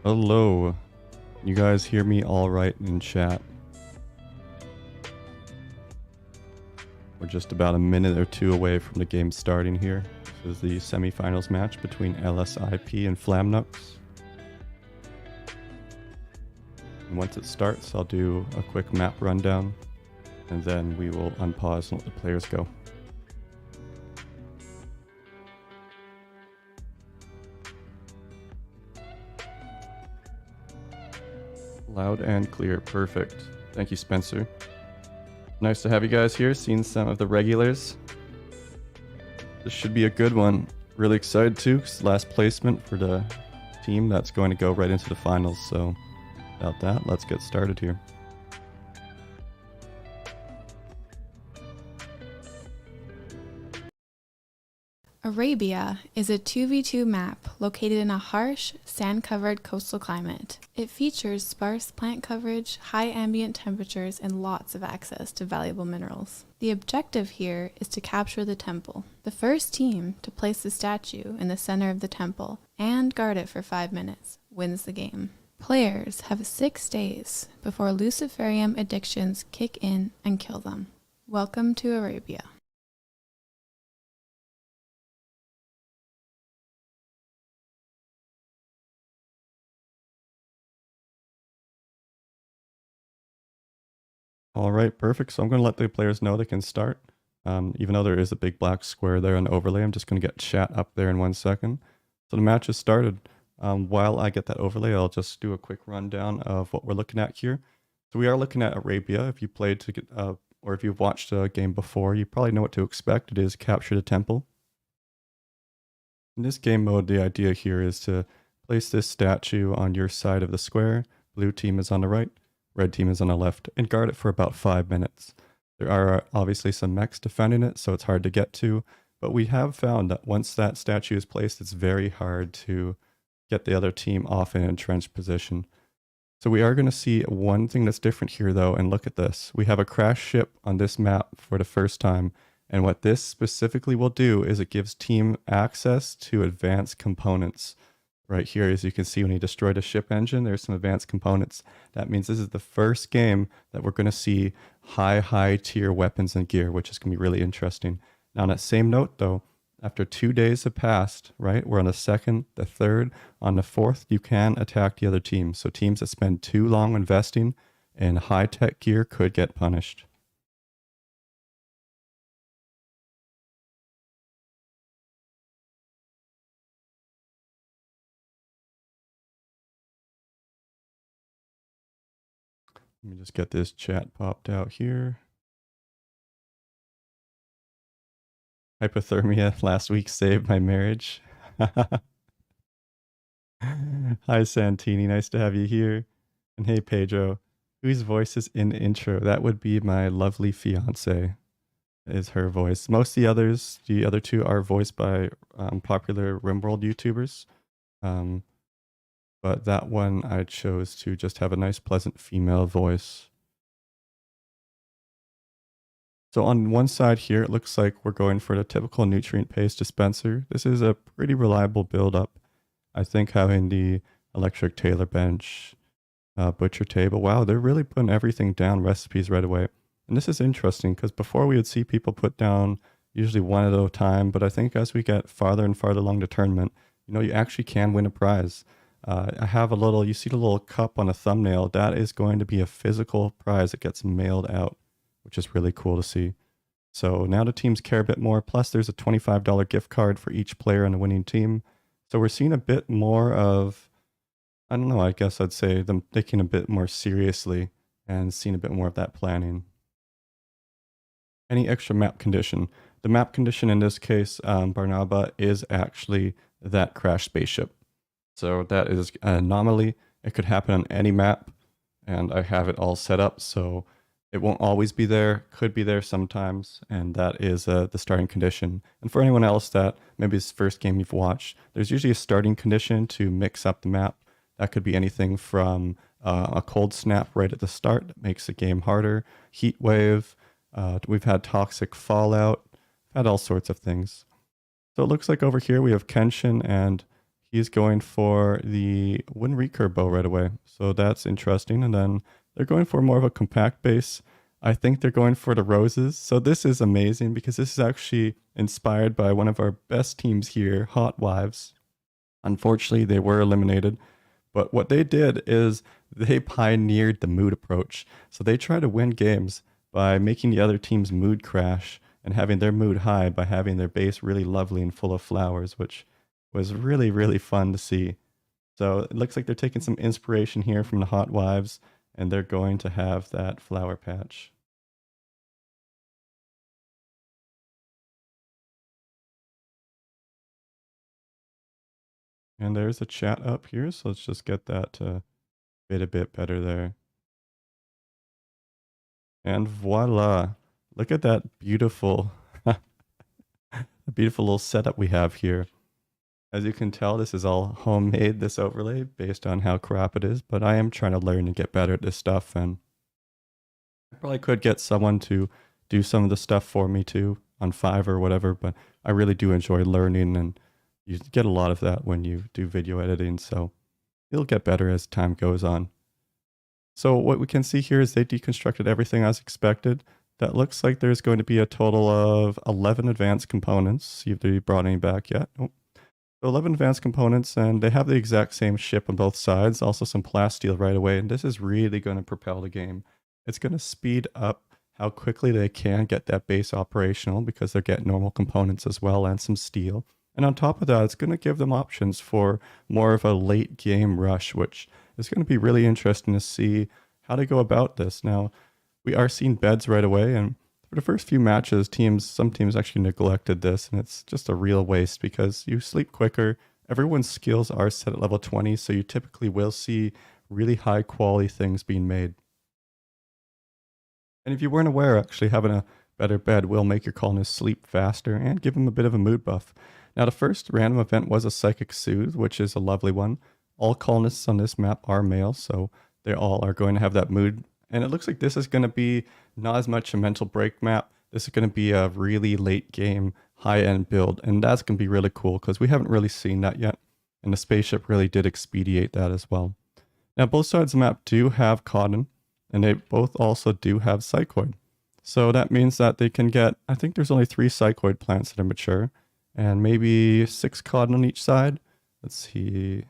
Hello. You guys hear me all right in chat? We're just about a minute or two away from the game starting here. This is the semifinals match between LSIP and Flamnux. And once it starts, I'll do a quick map rundown, and then we will unpause and let the players go. Loud and clear, perfect. Thank you, Spencer. Nice to have you guys here, seeing some of the regulars. This should be a good one. Really excited too, because last placement for the team that's going to go right into the finals. So without that, let's get started here. Arabia is a 2v2 map located in a harsh, sand-covered coastal climate. It features sparse plant coverage, high ambient temperatures, and lots of access to valuable minerals. The objective here is to capture the temple. The first team to place the statue in the center of the temple and guard it for 5 minutes wins the game. Players have 6 days before Luciferium addictions kick in and kill them. Welcome to Arabia. All right, perfect. So I'm going to let the players know they can start. Even though there is a big black square there on the overlay, I'm just going to get chat up there in 1 second. So the match has started. While I get that overlay, I'll just do a quick rundown of what we're looking at here. So we are looking at Arabia. If you played to get, or if you've watched a game before, you probably know what to expect. It is capture the temple. In this game mode, the idea here is to place this statue on your side of the square. Blue team is on the right. Red team is on the left, and guard it for about 5 minutes. There are obviously some mechs defending it, so it's hard to get to, but we have found that once that statue is placed, it's very hard to get the other team off in an entrenched position. So we are going to see one thing that's different here though, and look at this. We have a crash ship on this map for the first time, and what this specifically will do is it gives team access to advanced components. Right here, as you can see, when he destroyed a ship engine, there's some advanced components. That means this is the first game that we're going to see high tier weapons and gear, which is going to be really interesting. Now, on that same note, though, after 2 days have passed, right, we're on the 2nd, the 3rd, on the 4th, you can attack the other team. So teams that spend too long investing in high-tech gear could get punished. Let me just get this chat popped out here. Hypothermia last week saved my marriage. Hi, Santini. Nice to have you here. And hey, Pedro. Whose voice is in the intro? That would be my lovely fiance. Is her voice. Most of the other two are voiced by popular Rimworld YouTubers. But that one I chose to just have a nice, pleasant female voice. So on one side here, it looks like we're going for the typical nutrient paste dispenser. This is a pretty reliable build-up. I think having the electric tailor bench, butcher table, wow, they're really putting everything down, recipes right away. And this is interesting because before we would see people put down usually one at a time, but I think as we get farther and farther along the tournament, you know, you actually can win a prize. I have a little, you see the little cup on a thumbnail, that is going to be a physical prize that gets mailed out, which is really cool to see. So now the teams care a bit more, plus there's a $25 gift card for each player on the winning team. So we're seeing a bit more of, I don't know, I guess I'd say them thinking a bit more seriously and seeing a bit more of that planning. Any extra map condition? The map condition in this case, Barnaba, is actually that crash spaceship. So that is an anomaly. It could happen on any map, and I have it all set up so it won't always be there, could be there sometimes, and that is the starting condition. And for anyone else that maybe it's the first game you've watched, there's usually a starting condition to mix up the map. That could be anything from a cold snap right at the start that makes the game harder, heat wave, we've had toxic fallout, had all sorts of things. So it looks like over here we have Kenshin and he's going for the wind recurve bow right away. So that's interesting. And then they're going for more of a compact base. I think they're going for the roses. So this is amazing because this is actually inspired by one of our best teams here, Hot Wives. Unfortunately, they were eliminated. But what they did is they pioneered the mood approach. So they try to win games by making the other team's mood crash and having their mood high by having their base really lovely and full of flowers, which was really, really fun to see. So it looks like they're taking some inspiration here from the Hot Wives, and they're going to have that flower patch. And there's a chat up here, so let's just get that to fit a bit better there. And voila! Look at that beautiful, beautiful little setup we have here. As you can tell, this is all homemade, this overlay, based on how crap it is, but I am trying to learn and get better at this stuff, and I probably could get someone to do some of the stuff for me too, on Fiverr or whatever, but I really do enjoy learning, and you get a lot of that when you do video editing, so it'll get better as time goes on. So what we can see here is they deconstructed everything as expected. That looks like there's going to be a total of 11 advanced components. See if they brought any back yet. Oh. 11 advanced components, and they have the exact same ship on both sides. Also some plasteel right away, and this is really going to propel the game. It's going to speed up how quickly they can get that base operational because they're getting normal components as well and some steel. And on top of that, it's going to give them options for more of a late game rush, which is going to be really interesting to see how they go about this. Now, we are seeing beds right away, and for the first few matches, some teams actually neglected this, and it's just a real waste because you sleep quicker. Everyone's skills are set at level 20, so you typically will see really high quality things being made. And if you weren't aware, actually having a better bed will make your colonists sleep faster and give them a bit of a mood buff. Now, the first random event was a Psychic Soothe, which is a lovely one. All colonists on this map are male, so they all are going to have that mood. And it looks like this is going to be not as much a mental break map. This is going to be a really late game, high-end build, and that's going to be really cool because we haven't really seen that yet. And the spaceship really did expedite that as well. Now, both sides of the map do have cotton, and they both also do have psychoid. So that means that they can get, I think there's only 3 psychoid plants that are mature, and maybe 6 cotton on each side. Let's see,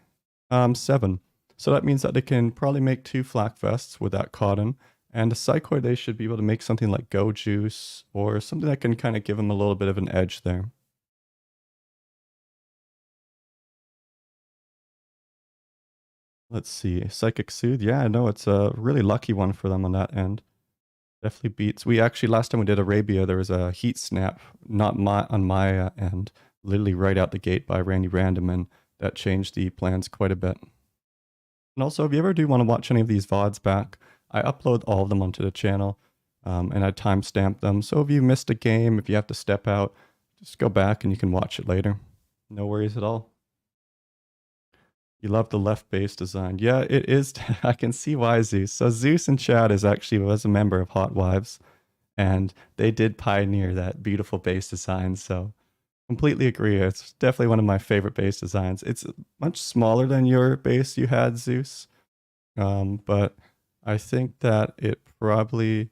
7. So that means that they can probably make 2 flak vests with that cotton, and the psychoid they should be able to make something like go juice or something that can kind of give them a little bit of an edge there. Let's see, Psychic Soothe. Yeah, I know it's a really lucky one for them on that end. Definitely beats. We actually, last time we did Arabia, there was a heat snap, not on my end, literally right out the gate by Randy Random, and that changed the plans quite a bit. And also, if you ever do want to watch any of these VODs back, I upload all of them onto the channel, and I timestamp them. So if you missed a game, if you have to step out, just go back and you can watch it later. No worries at all. You love the left base design. Yeah, it is. I can see why, Zeus. So Zeus in chat was a member of Hot Wives, and they did pioneer that beautiful base design. So completely agree. It's definitely one of my favorite base designs. It's much smaller than your base you had, Zeus. But I think that it probably,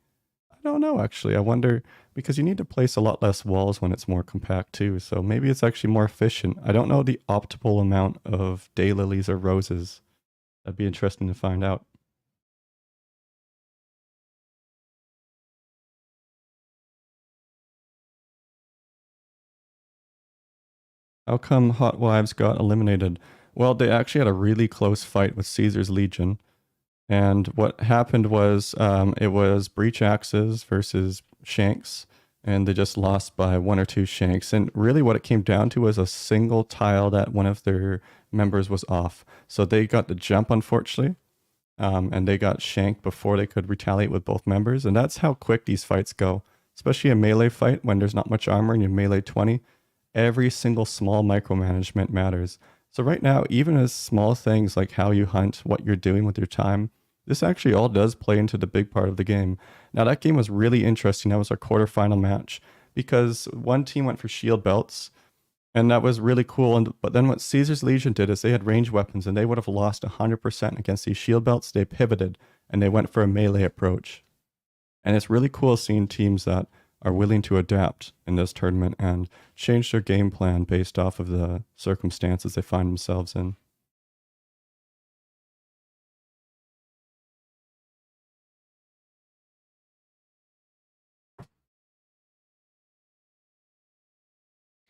I don't know actually. I wonder, because you need to place a lot less walls when it's more compact too. So maybe it's actually more efficient. I don't know the optimal amount of daylilies or roses. That'd be interesting to find out. How come Hot Wives got eliminated? Well, they actually had a really close fight with Caesar's Legion. And what happened was it was Breach Axes versus Shanks, and they just lost by 1 or 2 Shanks. And really what it came down to was a single tile that one of their members was off. So they got the jump, unfortunately, and they got shanked before they could retaliate with both members. And that's how quick these fights go, especially a melee fight when there's not much armor and you melee 20. Every single small micromanagement matters. So right now, even as small things like how you hunt, what you're doing with your time, this actually all does play into the big part of the game. Now that game was really interesting. That was our quarterfinal match because one team went for shield belts And that was really cool. But then what Caesar's Legion did is they had ranged weapons and they would have lost 100% against these shield belts. They pivoted and they went for a melee approach. And it's really cool seeing teams that are willing to adapt in this tournament and change their game plan based off of the circumstances they find themselves in.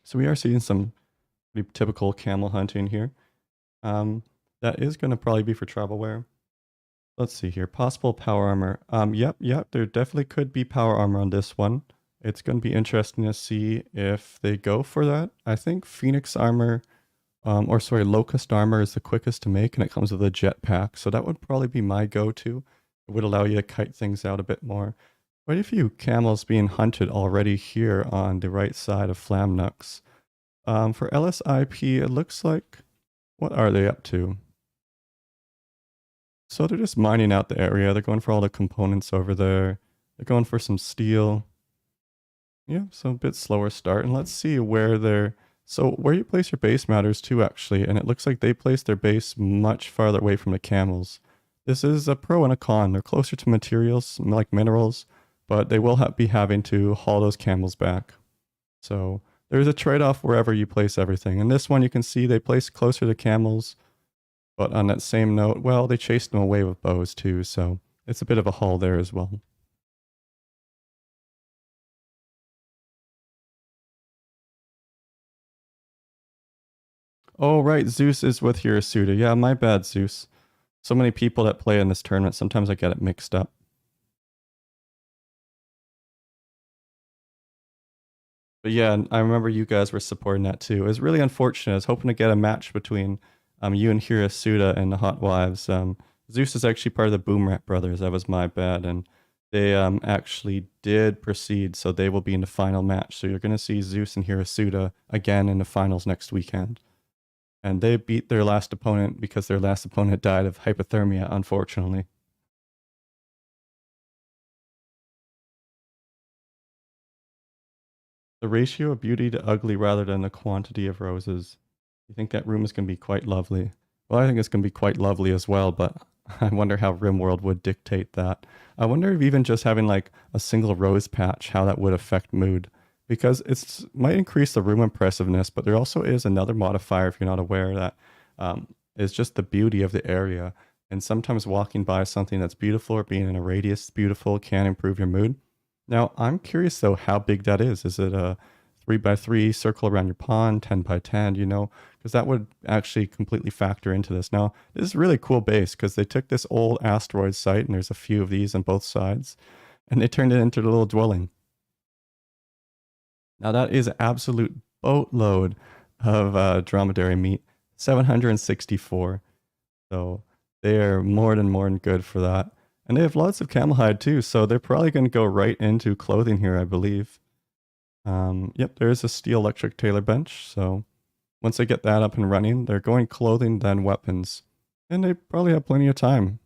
So we are seeing some pretty typical camel hunting here. That is going to probably be for travelware. Let's see here. Possible power armor. Yep. There definitely could be power armor on this one. It's going to be interesting to see if they go for that. I think Phoenix armor, Locust armor is the quickest to make, and it comes with a jetpack. So that would probably be my go-to. It would allow you to kite things out a bit more. Quite a few camels being hunted already here on the right side of Flamnux. For LSIP, it looks like... What are they up to? So they're just mining out the area. They're going for all the components over there. They're going for some steel. Yeah, so a bit slower start. And let's see where they're... So where you place your base matters too, actually. And it looks like they placed their base much farther away from the camels. This is a pro and a con. They're closer to materials, like minerals, but they will be having to haul those camels back. So there's a trade-off wherever you place everything. And this one you can see they placed closer to camels. But on that same note, well, they chased them away with bows too, so it's a bit of a haul there as well. Oh, right, Zeus is with Hirasuta. Yeah, my bad, Zeus. So many people that play in this tournament, sometimes I get it mixed up. But yeah, I remember you guys were supporting that too. It was really unfortunate. I was hoping to get a match between you and Hirasuta and the Hot Wives. Zeus is actually part of the Boomrat brothers. That was my bad. And they actually did proceed, so they will be in the final match. So you're going to see Zeus and Hirasuta again in the finals next weekend. And they beat their last opponent because their last opponent died of hypothermia, unfortunately. The ratio of beauty to ugly rather than the quantity of roses. You think that room is going to be quite lovely? Well, I think it's going to be quite lovely as well, but I wonder how Rimworld would dictate that. I wonder if even just having like a single rose patch, how that would affect mood. Because it might increase the room impressiveness, but there also is another modifier, if you're not aware, that is just the beauty of the area. And sometimes walking by something that's beautiful or being in a radius beautiful can improve your mood. Now, I'm curious though how big that is. Is it a 3x3 circle around your pond, 10x10, you know? Because that would actually completely factor into this. Now, this is a really cool base because they took this old asteroid site, and there's a few of these on both sides, and they turned it into a little dwelling. Now, that is an absolute boatload of dromedary meat, 764. So they are more than good for that. And they have lots of camel hide too, so they're probably going to go right into clothing here, I believe. Yep, there is a steel electric tailor bench, so once they get that up and running, they're going clothing, then weapons. And they probably have plenty of time.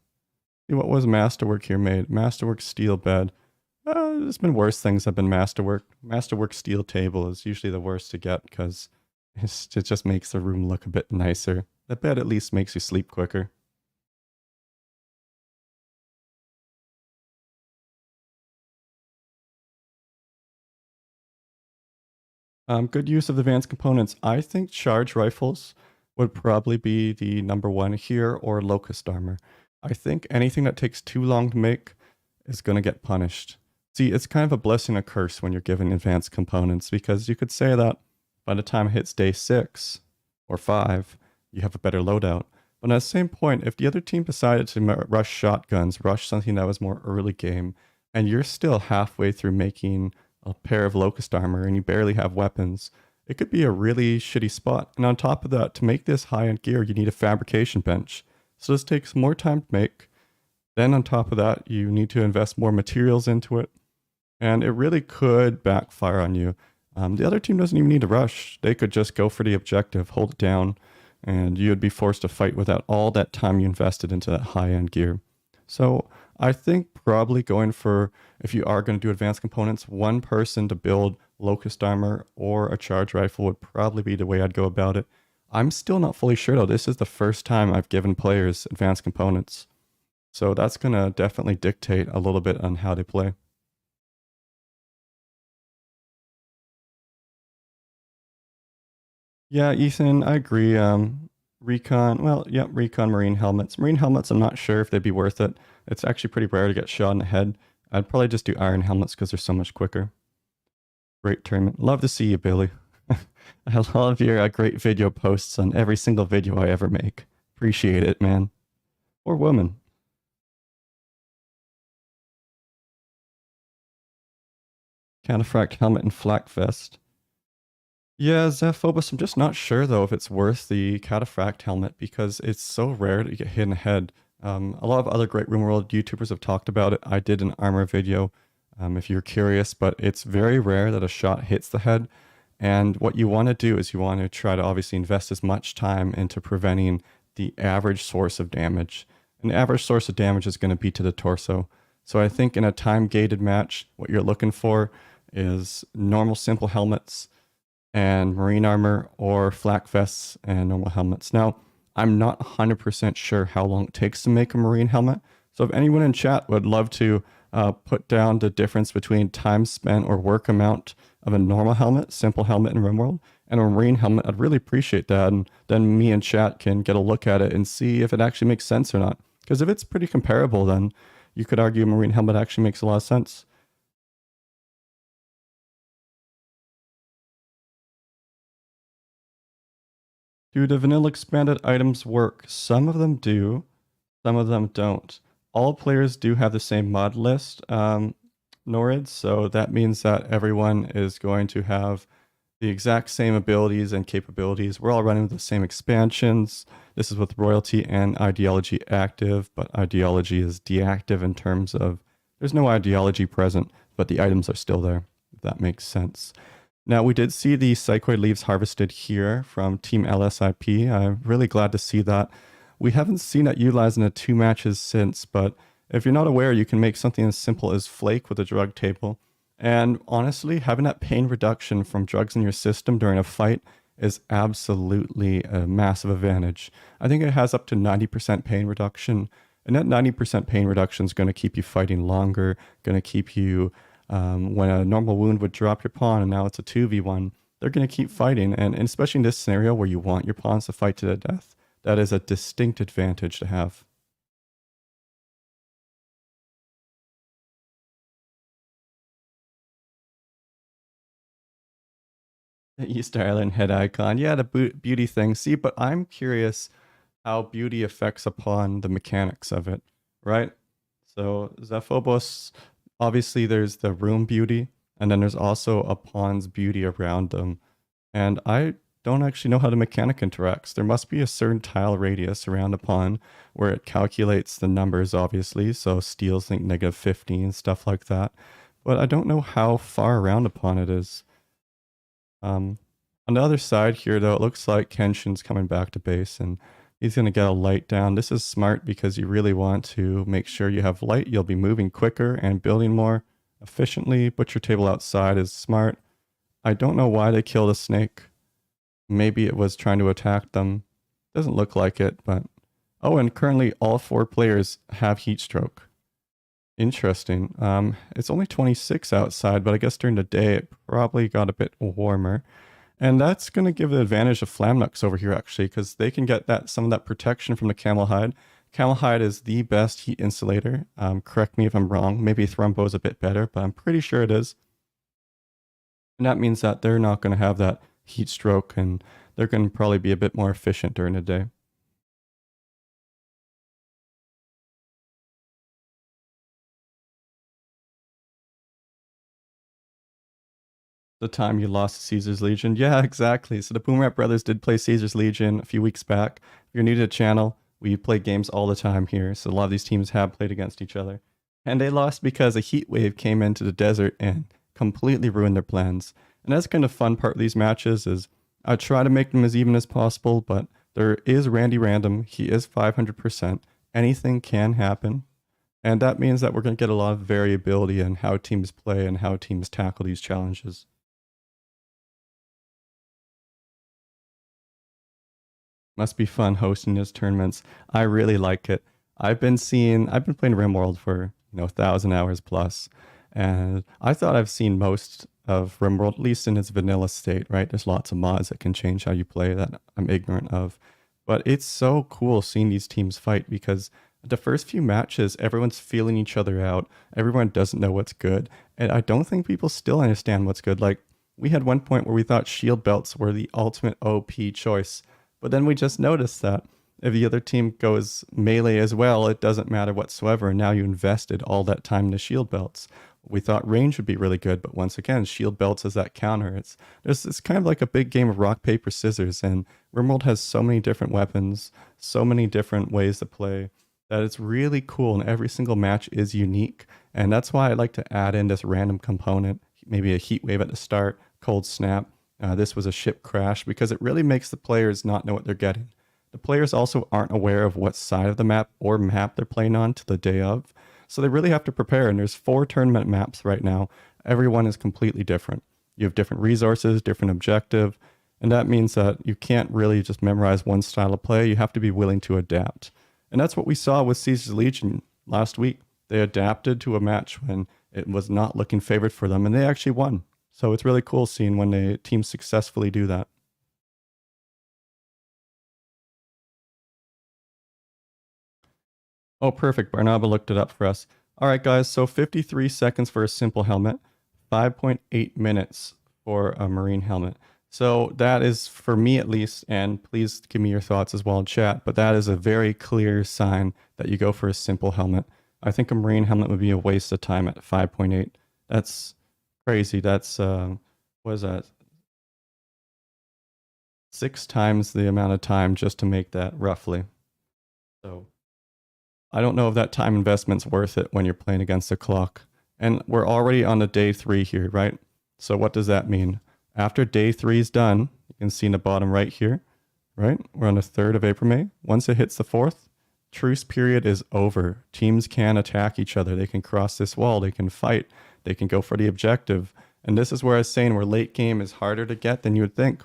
See, what was Masterwork here made? Masterwork steel bed. There's been worse things that have been Masterwork. Masterwork steel table is usually the worst to get because it just makes the room look a bit nicer. The bed at least makes you sleep quicker. Good use of advanced components. I think charge rifles would probably be the number one here, or locust armor. I think anything that takes too long to make is going to get punished. See, it's kind of a blessing and a curse when you're given advanced components, because you could say that by the time it hits day 6 or 5, you have a better loadout. But at the same point, if the other team decided to rush shotguns, rush something that was more early game, and you're still halfway through making a pair of locust armor and you barely have weapons, it could be a really shitty spot. And on top of that, to make this high-end gear, you need a fabrication bench. So this takes more time to make. Then on top of that, you need to invest more materials into it. And it really could backfire on you. The other team doesn't even need to rush. They could just go for the objective, hold it down, and you would be forced to fight without all that time you invested into that high-end gear. So I think probably going for, if you are going to do advanced components, one person to build locust armor or a charge rifle would probably be the way I'd go about it. I'm still not fully sure though. This is the first time I've given players advanced components. So that's going to definitely dictate a little bit on how they play. Yeah, Ethan, I agree. Recon, well, yeah, recon marine helmets. Marine helmets, I'm not sure if they'd be worth it. It's actually pretty rare to get shot in the head. I'd probably just do iron helmets because they're so much quicker. Great tournament. Love to see you, Billy. I love your great video posts on every single video I ever make. Appreciate it, man. Or woman. Cataphract helmet and flak vest. Yeah, Zephobos, I'm just not sure though if it's worth the Cataphract helmet because it's so rare to get hit in the head. A lot of other great Rimworld YouTubers have talked about it. I did an armor video if you're curious, but it's very rare that a shot hits the head. And what you want to do is you want to try to obviously invest as much time into preventing the average source of damage. An average source of damage is going to be to the torso. So I think in a time-gated match, what you're looking for is normal simple helmets and marine armor or flak vests and normal helmets. Now, I'm not 100% sure how long it takes to make a marine helmet. So if anyone in chat would love to put down the difference between time spent or work amount of a normal helmet, simple helmet in RimWorld, and a marine helmet, I'd really appreciate that. And then me and chat can get a look at it and see if it actually makes sense or not. Because if it's pretty comparable, then you could argue a marine helmet actually makes a lot of sense. Do the vanilla expanded items work? Some of them do, some of them don't. All players do have the same mod list, Norids, so that means that everyone is going to have the exact same abilities and capabilities. We're all running the same expansions. This is with royalty and ideology active, but ideology is deactive in terms of there's no ideology present, but the items are still there, if that makes sense. Now, we did see the Psychoid leaves harvested here from Team LSIP. I'm really glad to see that. We haven't seen it utilized in the 2 matches since, but if you're not aware, you can make something as simple as flake with a drug table. And honestly, having that pain reduction from drugs in your system during a fight is absolutely a massive advantage. I think it has up to 90% pain reduction, and that 90% pain reduction is going to keep you fighting longer, going to keep you when a normal wound would drop your pawn and now it's a 2v1, they're going to keep fighting. And especially in this scenario where you want your pawns to fight to the death, that is a distinct advantage to have. The Easter Island head icon. Yeah, the beauty thing. See, but I'm curious how beauty affects upon the mechanics of it, right? So Zephobos, obviously there's the room beauty, and then there's also a pawn's beauty around them. And I don't actually know how the mechanic interacts. There must be a certain tile radius around a pawn where it calculates the numbers, obviously. So steals think -15, stuff like that. But I don't know how far around a pawn it is. On the other side here, though, it looks like Kenshin's coming back to base, and he's going to get a light down. This is smart because you really want to make sure you have light. You'll be moving quicker and building more efficiently. Butcher table outside is smart. I don't know why they killed a snake. Maybe it was trying to attack them. Doesn't look like it, but... Oh, and currently all 4 players have heat stroke. Interesting. It's only 26 outside, but I guess during the day it probably got a bit warmer. And that's going to give the advantage of Flamnux over here, actually, because they can get some of that protection from the camel hide. Camel hide is the best heat insulator. Correct me if I'm wrong. Maybe Thrumbo is a bit better, but I'm pretty sure it is. And that means that they're not going to have that heat stroke, and they're going to probably be a bit more efficient during the day. The time you lost Caesar's Legion. Yeah, exactly. So the Boomrat brothers did play Caesar's Legion a few weeks back. If you're new to the channel, we play games all the time here. So a lot of these teams have played against each other. And they lost because a heat wave came into the desert and completely ruined their plans. And that's kind of fun part of these matches is I try to make them as even as possible, but there is Randy Random. He is 500%. Anything can happen. And that means that we're going to get a lot of variability in how teams play and how teams tackle these challenges. Must be fun hosting these tournaments. I really like it. I've been playing Rimworld for 1,000 hours plus, and I thought I've seen most of Rimworld, at least in its vanilla state, right? There's lots of mods that can change how you play that I'm ignorant of. But it's so cool seeing these teams fight because the first few matches, everyone's feeling each other out. Everyone doesn't know what's good. And I don't think people still understand what's good. Like, we had one point where we thought shield belts were the ultimate OP choice. But then we just noticed that if the other team goes melee as well, it doesn't matter whatsoever. And now you invested all that time into shield belts. We thought range would be really good, but once again, shield belts is that counter. It's kind of like a big game of rock, paper, scissors, and Rimworld has so many different weapons, so many different ways to play that it's really cool, and every single match is unique. And that's why I like to add in this random component, maybe a heat wave at the start, cold snap. This was a ship crash because it really makes the players not know what they're getting. The players also aren't aware of what side of the map or map they're playing on to the day of. So they really have to prepare. And there's 4 tournament maps right now. Every one is completely different. You have different resources, different objective. And that means that you can't really just memorize one style of play. You have to be willing to adapt. And that's what we saw with Caesar's Legion last week. They adapted to a match when it was not looking favored for them, and they actually won. So it's really cool seeing when the teams successfully do that. Oh, perfect. Barnaba looked it up for us. All right, guys. So 53 seconds for a simple helmet, 5.8 minutes for a marine helmet. So that is, for me at least, and please give me your thoughts as well in chat, but that is a very clear sign that you go for a simple helmet. I think a marine helmet would be a waste of time at 5.8. That's crazy. That's, what is that? 6 times the amount of time just to make that, roughly. So I don't know if that time investment's worth it when you're playing against the clock. And we're already on the day 3 here, right? So what does that mean? After day 3 is done, you can see in the bottom right here, right? We're on the 3rd of April, May. Once it hits the 4th, truce period is over. Teams can attack each other. They can cross this wall. They can fight. They can go for the objective. And this is where I was saying where late game is harder to get than you would think.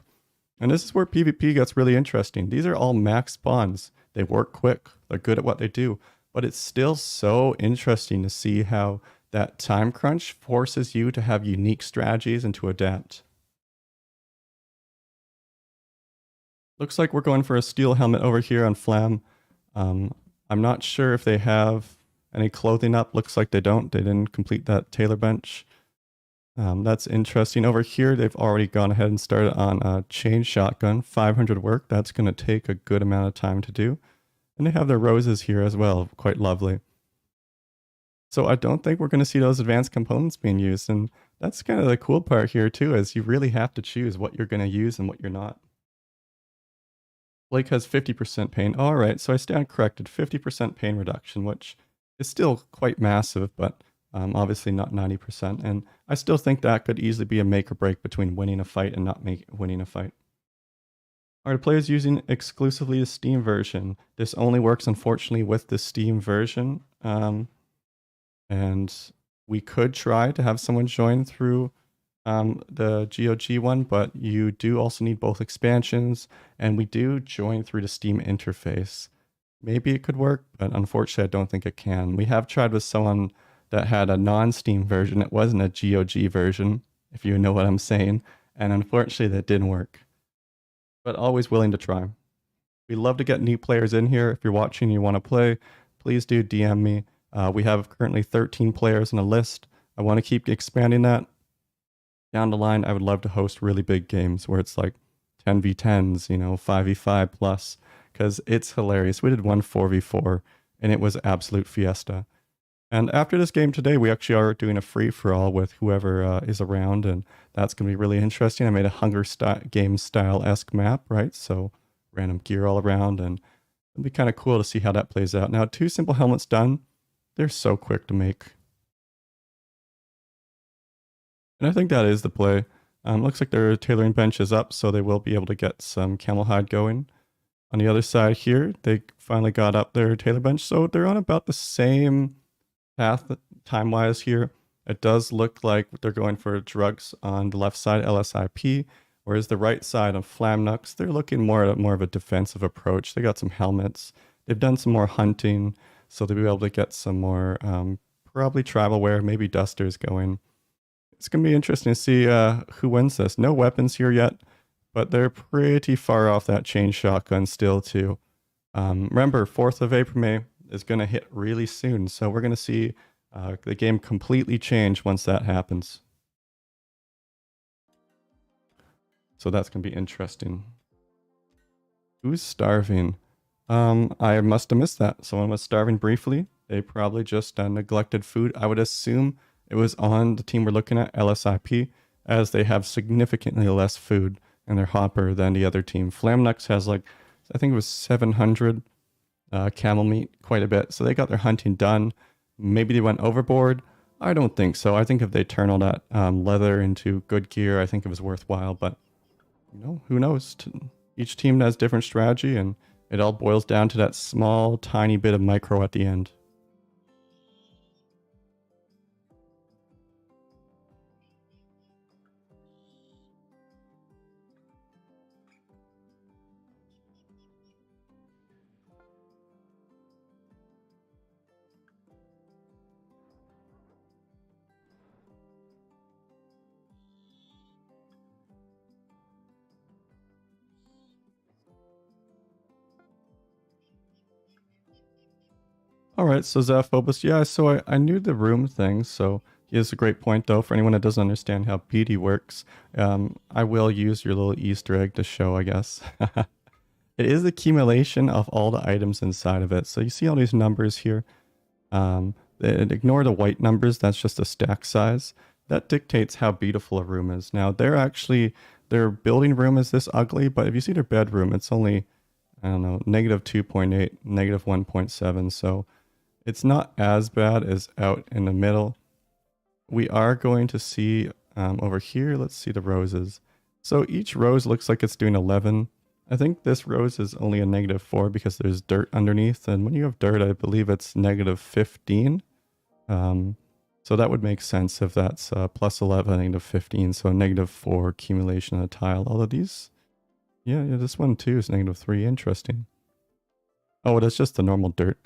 And this is where PvP gets really interesting. These are all max spawns. They work quick. They're good at what they do. But it's still so interesting to see how that time crunch forces you to have unique strategies and to adapt. Looks like we're going for a steel helmet over here on Flam. I'm not sure if they have any clothing up. Looks like they don't. They didn't complete that tailor bench. That's interesting. Over here, they've already gone ahead and started on a chain shotgun. 500 work. That's going to take a good amount of time to do. And they have their roses here as well. Quite lovely. So I don't think we're going to see those advanced components being used. And that's kind of the cool part here too, is you really have to choose what you're going to use and what you're not. Blake has 50% pain. All right, so I stand corrected. 50% pain reduction, which is still quite massive, but obviously not 90%. And I still think that could easily be a make or break between winning a fight and not winning a fight. Are the players using exclusively the Steam version? This only works, unfortunately, with the Steam version. And we could try to have someone join through the GOG one, but you do also need both expansions, and we do join through the Steam interface. Maybe it could work, but unfortunately I don't think it can. We have tried with someone that had a non-Steam version. It wasn't a GOG version, if you know what I'm saying, and unfortunately that didn't work. But always willing to try. We love to get new players in here. If you're watching and you want to play, please do DM me. We have currently 13 players on a list. I want to keep expanding that. Down the line, I would love to host really big games where it's like 10v10s, 5v5 plus, because it's hilarious. We did one 4v4, and it was absolute fiesta. And after this game today, we actually are doing a free-for-all with whoever is around, and that's going to be really interesting. I made a Hunger Games style-esque map, right? So random gear all around, and it'll be kind of cool to see how that plays out. Now, 2 simple helmets done. They're so quick to make. And I think that is the play. Looks like their tailoring bench is up, so they will be able to get some camel hide going. On the other side here, they finally got up their tailor bench, so they're on about the same path time-wise here, it does look like they're going for drugs on the left side, LSIP, whereas the right side of Flamnux, they're looking more of a defensive approach. They got some helmets. They've done some more hunting, so they'll be able to get some more probably travel wear, maybe dusters going. It's going to be interesting to see who wins this. No weapons here yet, but they're pretty far off that chain shotgun still too. Remember, 4th of April is going to hit really soon, so we're going to see the game completely change once that happens. So that's going to be interesting. Who's starving? I must have missed that. Someone was starving briefly. They probably just neglected food. I would assume it was on the team we're looking at, LSIP, as they have significantly less food in their hopper than the other team. Flamnux has like, I think it was 700 camel meat, quite a bit. So they got their hunting done. Maybe they went overboard. I don't think so. I think if they turn all that leather into good gear, I think it was worthwhile. But, you know, who knows? Each team has different strategy, and it all boils down to that small, tiny bit of micro at the end. All right, so Zaphobos, yeah, so I knew the room thing, so he has a great point, though, for anyone that doesn't understand how beauty works. I will use your little Easter egg to show, I guess. It is the accumulation of all the items inside of it. So you see all these numbers here. Ignore the white numbers, that's just a stack size. That dictates how beautiful a room is. Now, their building room is this ugly, but if you see their bedroom, it's only, I don't know, negative 2.8, negative 1.7, so it's not as bad as out in the middle. We are going to see over here, let's see the roses. So each rose looks like it's doing 11. I think this rose is only a negative 4 because there's dirt underneath. And when you have dirt, I believe it's negative 15. So that would make sense if that's plus 11, negative 15. So negative 4 accumulation of a tile. All of these, yeah, this one too is negative 3. Interesting. Oh, that's just the normal dirt.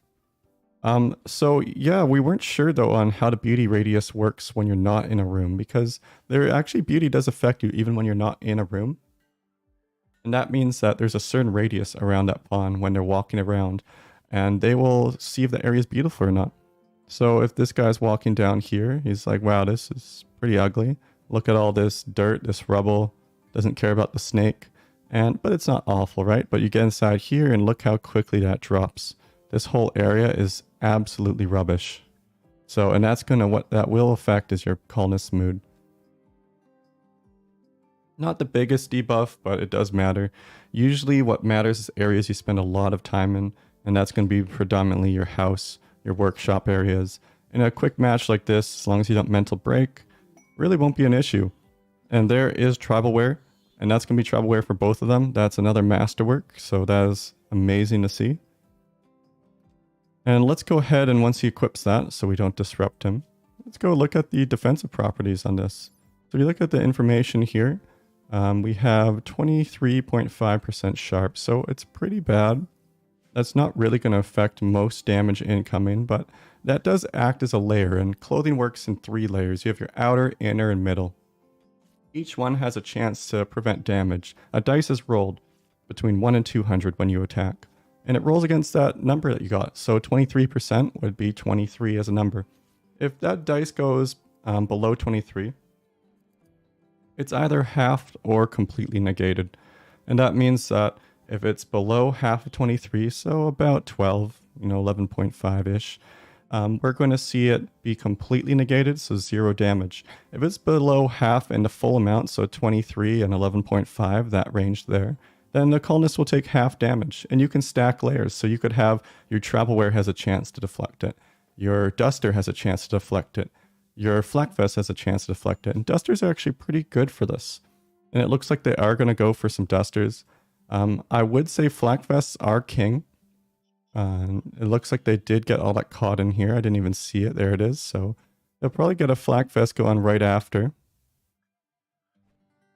So yeah, we weren't sure though on how the beauty radius works when you're not in a room, because beauty does affect you even when you're not in a room. And that means that there's a certain radius around that pawn when they're walking around, and they will see if the area is beautiful or not. So if this guy's walking down here, he's like, wow, this is pretty ugly. Look at all this dirt, this rubble, doesn't care about the snake. But it's not awful, right? But you get inside here and look how quickly that drops. This whole area is absolutely rubbish. So, and that's what that will affect is your colonist mood. Not the biggest debuff, but it does matter. Usually what matters is areas you spend a lot of time in, and that's going to be predominantly your house, your workshop areas. In a quick match like this, as long as you don't mental break, really won't be an issue. And there is tribal wear, and that's going to be tribal wear for both of them. That's another masterwork, so that is amazing to see. And let's go ahead, and once he equips that, so we don't disrupt him, let's go look at the defensive properties on this. So if you look at the information here, we have 23.5% sharp, so it's pretty bad. That's not really going to affect most damage incoming, but that does act as a layer, and clothing works in 3 layers. You have your outer, inner, and middle. Each one has a chance to prevent damage. A dice is rolled between 1 and 200 when you attack, and it rolls against that number that you got. So 23% would be 23 as a number. If that dice goes below 23, it's either halved or completely negated. And that means that if it's below half of 23, so about 12, 11.5-ish, we're going to see it be completely negated, so 0 damage. If it's below half and the full amount, so 23 and 11.5, that range there, then the colonist will take half damage. And you can stack layers, so you could have your travelware has a chance to deflect it. Your duster has a chance to deflect it. Your flak vest has a chance to deflect it. And dusters are actually pretty good for this. And it looks like they are going to go for some dusters. I would say flak vests are king. It looks like they did get all that caught in here. I didn't even see it. There it is. So they'll probably get a flak fest go on right after.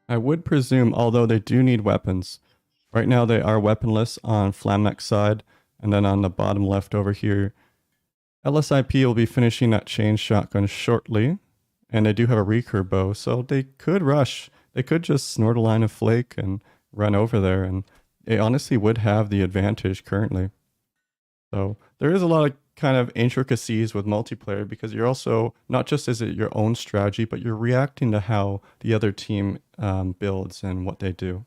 I would presume, although they do need weapons. Right now they are weaponless on Flamnux side. And then on the bottom left over here, LSIP will be finishing that chain shotgun shortly. And they do have a recurve bow, so they could rush. They could just snort a line of flake and run over there. And they honestly would have the advantage currently. So there is a lot of kind of intricacies with multiplayer because you're also, not just is it your own strategy, but you're reacting to how the other team builds and what they do.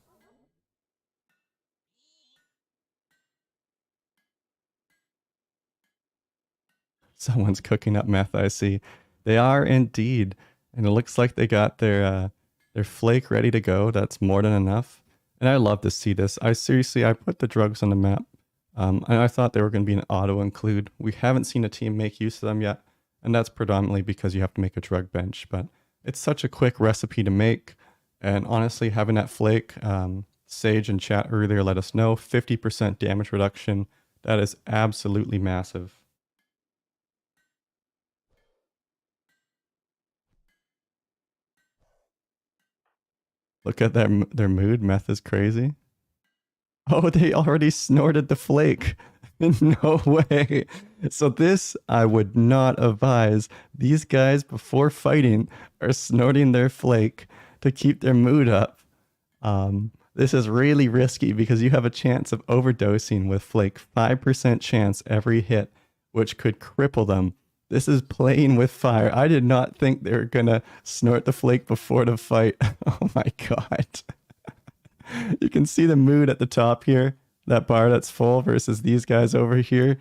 Someone's cooking up meth, I see. They are indeed. And it looks like they got their flake ready to go. That's more than enough. And I love to see this. I put the drugs on the map. And I thought they were going to be an auto include. We haven't seen a team make use of them yet. And that's predominantly because you have to make a drug bench. But it's such a quick recipe to make. And honestly, having that flake, Sage in chat earlier let us know, 50% damage reduction. That is absolutely massive. Look at their mood. Meth is crazy. Oh, they already snorted the flake. No way. So this, I would not advise. These guys, before fighting, are snorting their flake to keep their mood up. This is really risky because you have a chance of overdosing with flake. 5% chance every hit, which could cripple them. This is playing with fire. I did not think they were going to snort the flake before the fight. Oh my god. You can see the mood at the top here. That bar that's full versus these guys over here.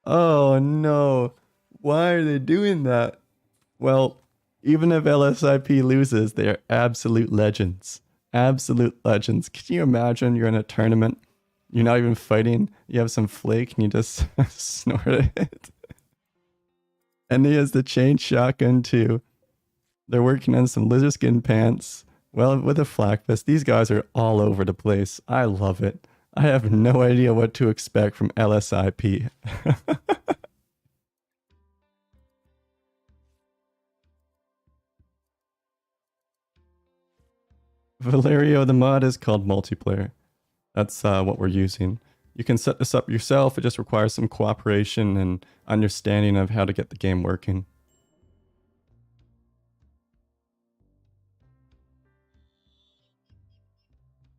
Oh no. Why are they doing that? Well, even if LSIP loses, they are absolute legends. Absolute legends. Can you imagine you're in a tournament? You're not even fighting. You have some flake and you just snort it. And he has the chain shotgun too. They're working on some lizard skin pants. Well, with a flak fest, these guys are all over the place. I love it. I have no idea what to expect from LSIP. Valerio, the mod is called multiplayer. That's what we're using. You can set this up yourself. It just requires some cooperation and understanding of how to get the game working.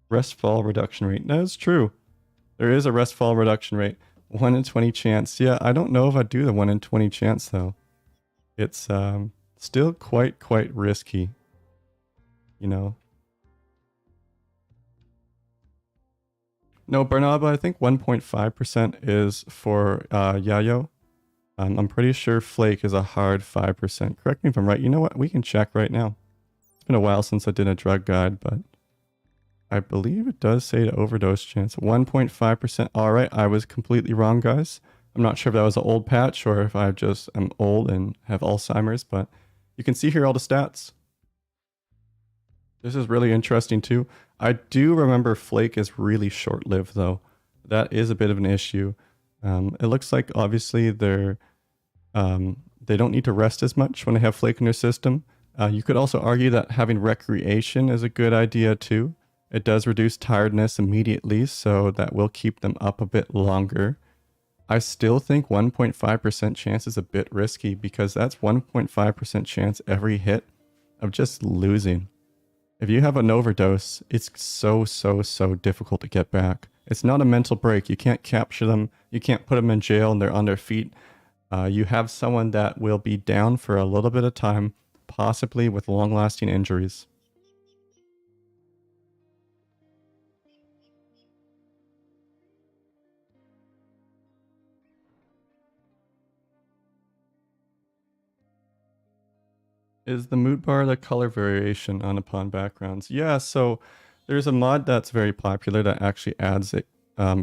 Rest fall reduction rate. That is true. There is a rest fall reduction rate. 1 in 20 chance. Yeah, I don't know if I'd do the 1 in 20 chance though. It's still quite risky. You know. No, Barnaba, I think 1.5% is for Yayo. I'm pretty sure Flake is a hard 5%. Correct me if I'm right. You know what? We can check right now. It's been a while since I did a drug guide, but I believe it does say the overdose chance. 1.5%. All right, I was completely wrong, guys. I'm not sure if that was an old patch or if I just am old and have Alzheimer's, but you can see here all the stats. This is really interesting too. I do remember Flake is really short-lived though. That is a bit of an issue. It looks like obviously they don't need to rest as much when they have Flake in their system. You could also argue that having recreation is a good idea too. It does reduce tiredness immediately, so that will keep them up a bit longer. I still think 1.5% chance is a bit risky because that's 1.5% chance every hit of just losing. If you have an overdose, it's so difficult to get back. It's not a mental break. You can't capture them. You can't put them in jail and they're on their feet. You have someone that will be down for a little bit of time, possibly with long-lasting injuries. Is the mood bar the color variation on upon backgrounds? Yeah, so there's a mod that's very popular that actually adds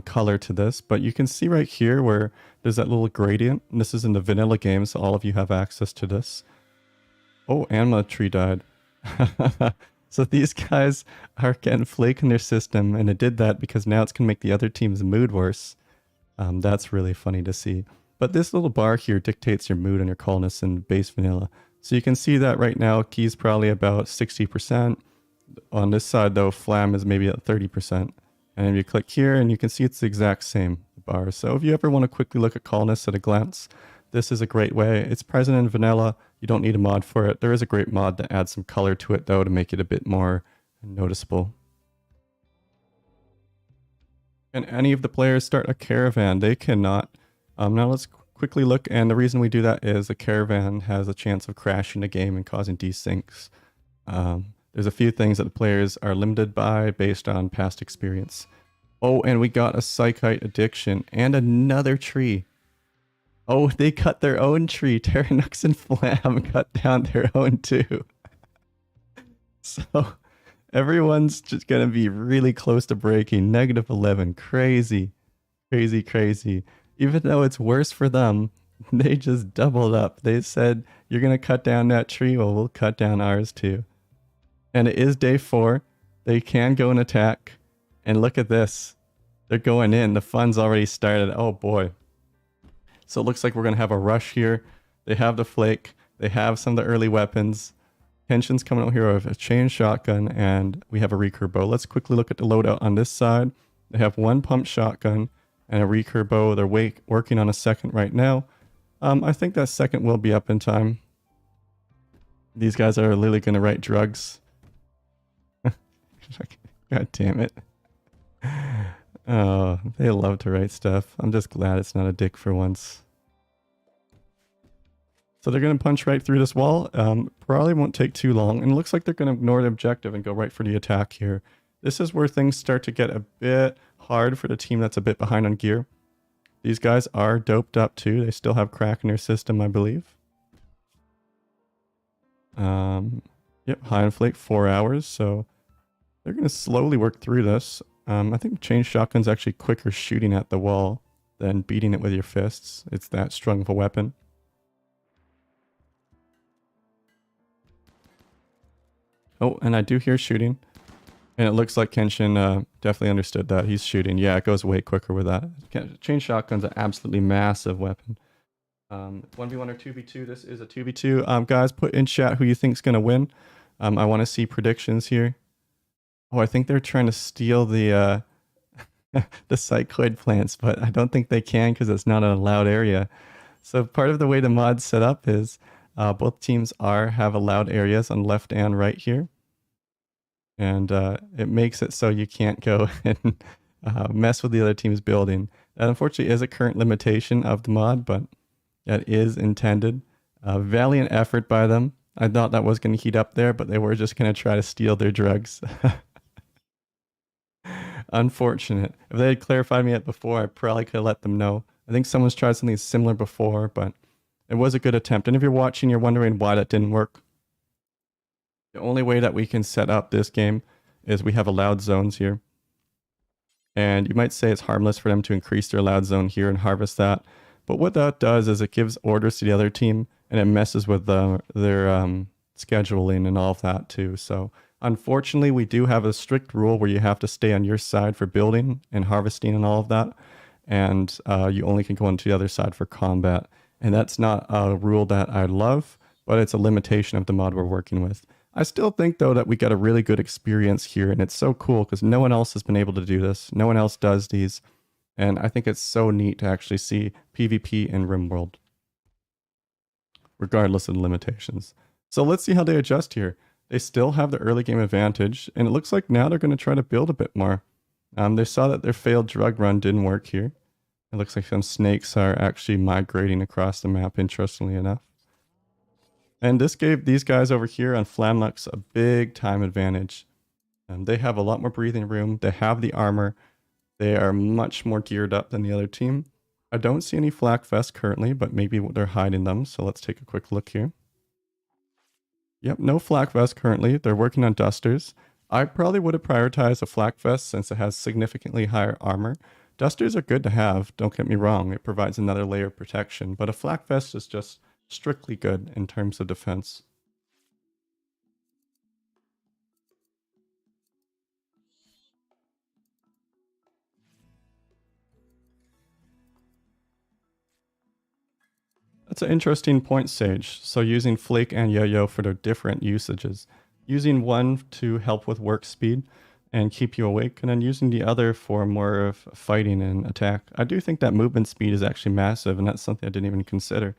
color to this, but you can see right here where there's that little gradient, and this is in the vanilla game, so all of you have access to this. Oh, Anma tree died. So these guys are getting flake in their system, and it did that because now it's going to make the other team's mood worse. That's really funny to see. But this little bar here dictates your mood and your colonists in base vanilla. So you can see that right now, key's probably about 60%. On this side though, Flam is maybe at 30%. And if you click here, and you can see it's the exact same bar. So if you ever want to quickly look at colonists at a glance, this is a great way. It's present in vanilla. You don't need a mod for it. There is a great mod that adds some color to it though to make it a bit more noticeable. Can any of the players start a caravan? They cannot. Now let's quickly look, and the reason we do that is a caravan has a chance of crashing the game and causing desyncs. There's a few things that the players are limited by based on past experience. Oh, and we got a Psychite addiction and another tree. Oh, they cut their own tree. Terranux and Flam cut down their own too. So everyone's just going to be really close to breaking. -11. Crazy. Crazy, crazy. Even though it's worse for them, they just doubled up. They said, you're going to cut down that tree. Well, we'll cut down ours too. And it is day 4. They can go and attack. And look at this. They're going in. The fun's already started. Oh boy. So it looks like we're going to have a rush here. They have the flake. They have some of the early weapons. Tension's coming out here with a chain shotgun, and we have a recurve bow. Let's quickly look at the loadout on this side. They have one pump shotgun and a recurve bow. They're working on a second right now. I think that second will be up in time. These guys are literally going to write drugs. God damn it. Oh, they love to write stuff. I'm just glad it's not a dick for once. So they're going to punch right through this wall. Probably won't take too long. And it looks like they're going to ignore the objective and go right for the attack here. This is where things start to get a bit hard for the team that's a bit behind on gear. These guys are doped up too. They still have crack in their system, I believe. Yep, high on flake, 4 hours. So they're going to slowly work through this. I think chain shotgun's actually quicker shooting at the wall than beating it with your fists. It's that strong of a weapon. Oh, and I do hear shooting. And it looks like Kenshin definitely understood that. He's shooting. Yeah, it goes way quicker with that. Chain shotgun's an absolutely massive weapon. 1v1 or 2v2. This is a 2v2. Guys, put in chat who you think's going to win. I want to see predictions here. Oh, I think they're trying to steal the the cycloid plants, but I don't think they can because it's not an allowed area. So part of the way the mod's set up is both teams have allowed areas on left and right here. And it makes it so you can't go and mess with the other team's building. That unfortunately is a current limitation of the mod, but that is intended. Valiant effort by them. I thought that was going to heat up there, but they were just going to try to steal their drugs. Unfortunate. If they had clarified me before, I probably could have let them know. I think someone's tried something similar before, but it was a good attempt. And if you're watching, you're wondering why that didn't work. The only way that we can set up this game is we have allowed zones here. And you might say it's harmless for them to increase their allowed zone here and harvest that. But what that does is it gives orders to the other team, and it messes with their scheduling and all of that too. So unfortunately, we do have a strict rule where you have to stay on your side for building and harvesting and all of that. And you only can go onto the other side for combat. And that's not a rule that I love, but it's a limitation of the mod we're working with. I still think, though, that we got a really good experience here, and it's so cool because no one else has been able to do this. No one else does these. And I think it's so neat to actually see PvP in Rimworld, regardless of the limitations. So let's see how they adjust here. They still have the early game advantage, and it looks like now they're going to try to build a bit more. They saw that their failed drug run didn't work here. It looks like some snakes are actually migrating across the map, interestingly enough. And this gave these guys over here on Flamnux a big time advantage. They have a lot more breathing room. They have the armor. They are much more geared up than the other team. I don't see any flak vests currently, but maybe they're hiding them. So let's take a quick look here. Yep, no flak vest currently. They're working on dusters. I probably would have prioritized a flak vest since it has significantly higher armor. Dusters are good to have, don't get me wrong. It provides another layer of protection, but a flak vest is just strictly good in terms of defense. That's an interesting point, Sage. So using Flake and Yo-Yo for their different usages. Using one to help with work speed and keep you awake, and then using the other for more of fighting and attack. I do think that movement speed is actually massive, and that's something I didn't even consider.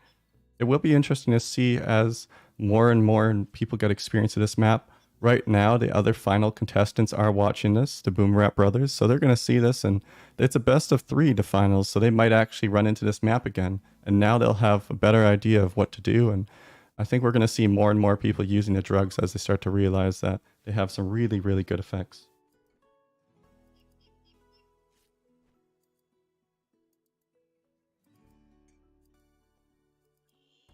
It will be interesting to see as more and more people get experience of this map. Right now, the other final contestants are watching this, the Boomerap brothers, so they're going to see this, and it's a best of 3 to finals, so they might actually run into this map again, and now they'll have a better idea of what to do, and I think we're going to see more and more people using the drugs as they start to realize that they have some really, really good effects.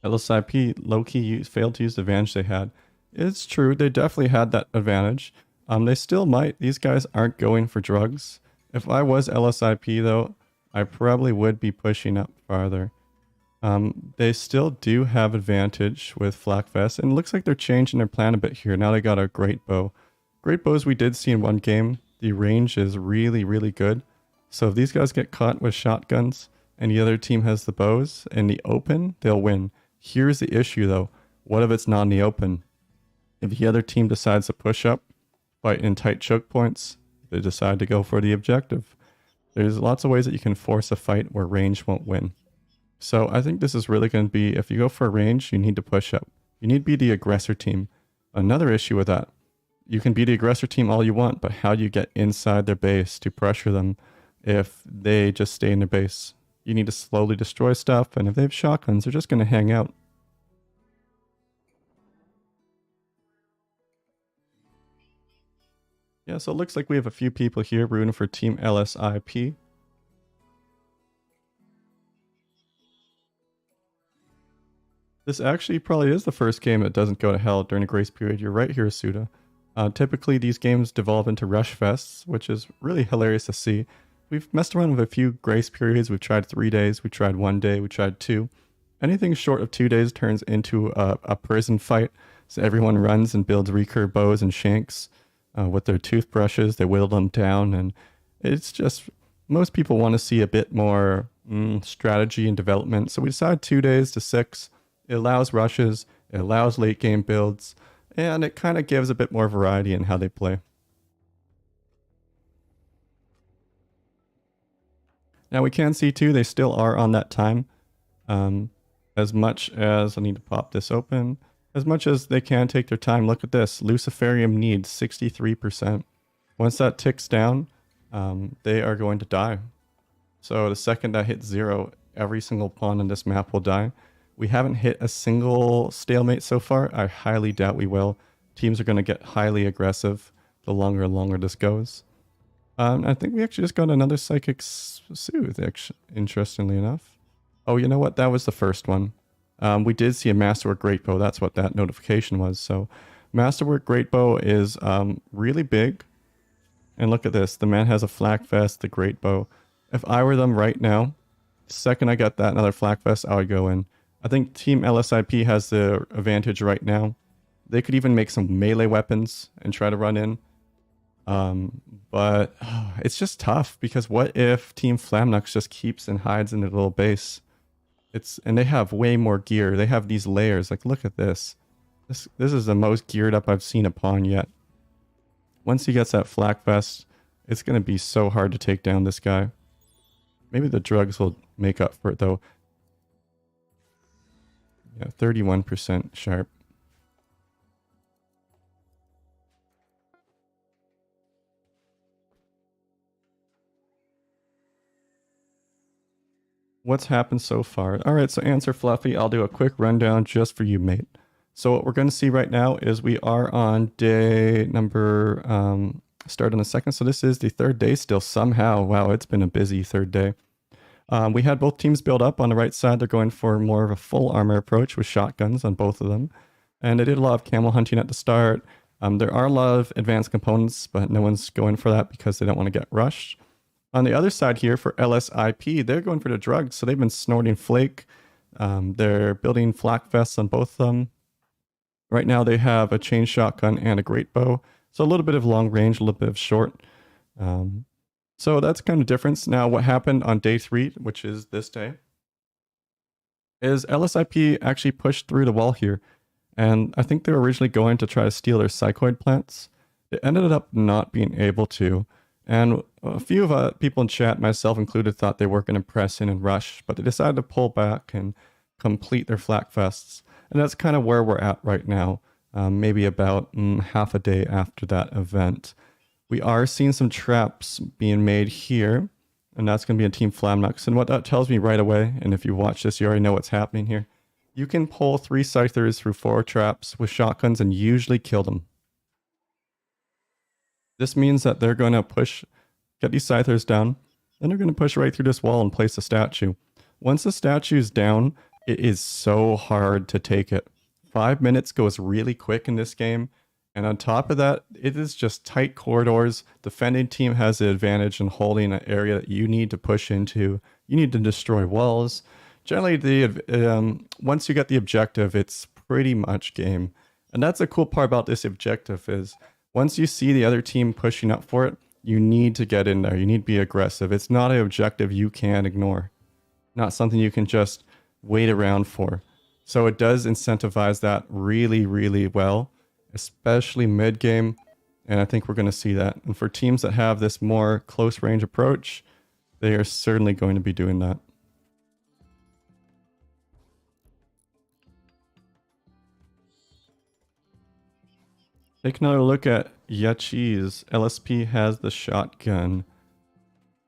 LSIP low-key failed to use the advantage they had. It's true, they definitely had that advantage. They still might. These guys aren't going for drugs. If I was LSIP though, I probably would be pushing up farther. They still do have advantage with Flak Vest, and it looks like they're changing their plan a bit here. Now they got a great bow. Great bows we did see in one game. The range is really, really good. So if these guys get caught with shotguns and the other team has the bows in the open, they'll win. Here's the issue though. What if it's not in the open? If the other team decides to push up, fight in tight choke points, they decide to go for the objective. There's lots of ways that you can force a fight where range won't win. So I think this is really going to be, if you go for a range, you need to push up. You need to be the aggressor team. Another issue with that, you can be the aggressor team all you want, but how do you get inside their base to pressure them if they just stay in their base? You need to slowly destroy stuff, and if they have shotguns, they're just going to hang out. Yeah, so it looks like we have a few people here rooting for Team LSIP. This actually probably is the first game that doesn't go to hell during a grace period. You're right here, Suda. Typically, these games devolve into rush fests, which is really hilarious to see. We've messed around with a few grace periods. We've tried 3 days, we tried 1 day, we tried 2. Anything short of 2 days turns into a prison fight. So everyone runs and builds recurve bows and shanks with their toothbrushes. They whittle them down, and it's just, most people want to see a bit more strategy and development. So we decided 2 days to 6. It allows rushes, it allows late game builds, and it kind of gives a bit more variety in how they play. Now we can see too, they still are on that time. As much as, I need to pop this open, as much as they can take their time. Look at this, Luciferium needs 63%. Once that ticks down, they are going to die. So the second that hits 0, every single pawn on this map will die. We haven't hit a single stalemate so far. I highly doubt we will. Teams are going to get highly aggressive the longer and longer this goes. I think we actually just got another Psychic Soothe, interestingly enough. Oh, you know what? That was the first one. We did see a Masterwork Greatbow. That's what that notification was. So Masterwork Greatbow is really big. And look at this. The man has a Flak Vest, the Greatbow. If I were them right now, the second I got that another Flak Vest, I would go in. I think Team LSIP has the advantage right now. They could even make some melee weapons and try to run in. But it's just tough, because what if Team Flamnux just keeps and hides in their little base? And they have way more gear. They have these layers. Like, look at this. This is the most geared up I've seen a pawn yet. Once he gets that Flak Vest, it's going to be so hard to take down this guy. Maybe the drugs will make up for it though. Yeah, 31% sharp. What's happened so far? All right, so answer Fluffy. I'll do a quick rundown just for you, mate. So what we're going to see right now is we are on day number, start on the 2nd. So this is the 3rd day still somehow. Wow, it's been a busy 3rd day. We had both teams build up. On the right side, they're going for more of a full armor approach with shotguns on both of them. And they did a lot of camel hunting at the start. There are a lot of advanced components, but no one's going for that because they don't want to get rushed. On the other side here for LSIP, they're going for the drugs. So they've been snorting flake. They're building flak vests on both of them. Right now they have a chain shotgun and a great bow. So a little bit of long range, a little bit of short. So that's kind of difference. Now what happened on day 3, which is this day. is LSIP actually pushed through the wall here. And I think they were originally going to try to steal their psychoid plants. They ended up not being able to. And a few of people in chat, myself included, thought they were going to press in and rush, but they decided to pull back and complete their flak fests. And that's kind of where we're at right now, maybe about half a day after that event. We are seeing some traps being made here, and that's going to be a Team Flamnux. And what that tells me right away, and if you watch this, you already know what's happening here. You can pull 3 scythers through 4 traps with shotguns and usually kill them. This means that they're going to get these scythers down, then they're going to push right through this wall and place a statue. Once the statue is down, it is so hard to take it. 5 minutes goes really quick in this game, and on top of that, it is just tight corridors. Defending team has the advantage in holding an area that you need to push into. You need to destroy walls. Generally, once you get the objective, it's pretty much game. And that's the cool part about this objective is once you see the other team pushing up for it, you need to get in there. You need to be aggressive. It's not an objective you can ignore. Not something you can just wait around for. So it does incentivize that really, really well, especially mid-game. And I think we're going to see that. And for teams that have this more close range approach, they are certainly going to be doing that. Take another look at Ø.H.M's. LSP has the shotgun.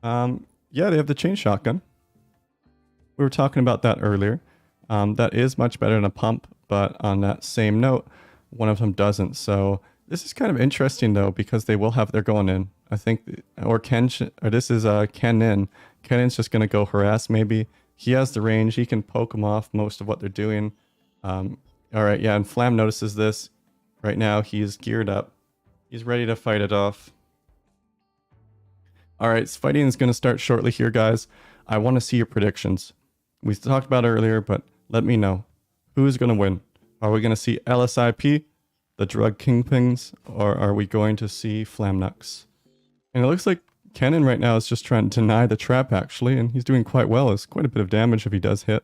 Yeah, they have the chain shotgun. We were talking about that earlier. That is much better than a pump, but on that same note, one of them doesn't. So this is kind of interesting though, because they will have their going in. I think, this is Kenin. Kenin's just going to go harass maybe. He has the range. He can poke them off most of what they're doing. All right, yeah, and Flam notices this. Right now, he's geared up. He's ready to fight it off. All right, fighting is going to start shortly here, guys. I want to see your predictions. We talked about it earlier, but let me know. Who's going to win? Are we going to see LSIP, the drug kingpins, or are we going to see Flamnux? And it looks like Kenin right now is just trying to deny the trap, actually, and he's doing quite well. It's quite a bit of damage if he does hit.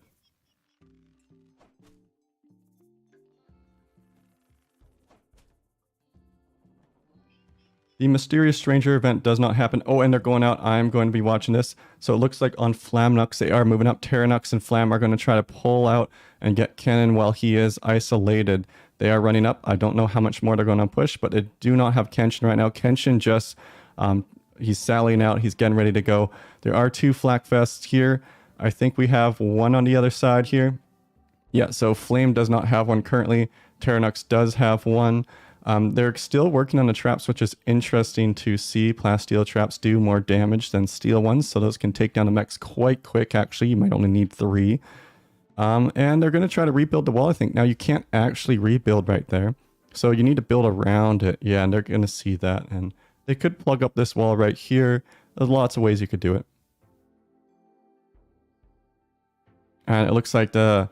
The Mysterious Stranger event does not happen. Oh, and they're going out. I'm going to be watching this. So it looks like on Flamnux, they are moving up. Terranux and Flam are going to try to pull out and get Kenin while he is isolated. They are running up. I don't know how much more they're going to push, but they do not have Kenshin right now. Kenshin just, he's sallying out. He's getting ready to go. There are 2 flak fests here. I think we have one on the other side here. Yeah, so Flame does not have one currently. Terranux does have one. They're still working on the traps, which is interesting to see. Plasteel traps do more damage than steel ones, so those can take down the mechs quite quick, actually. You might only need 3. And they're going to try to rebuild the wall, I think. Now, you can't actually rebuild right there, so you need to build around it. Yeah, and they're going to see that. And they could plug up this wall right here. There's lots of ways you could do it. And it looks like the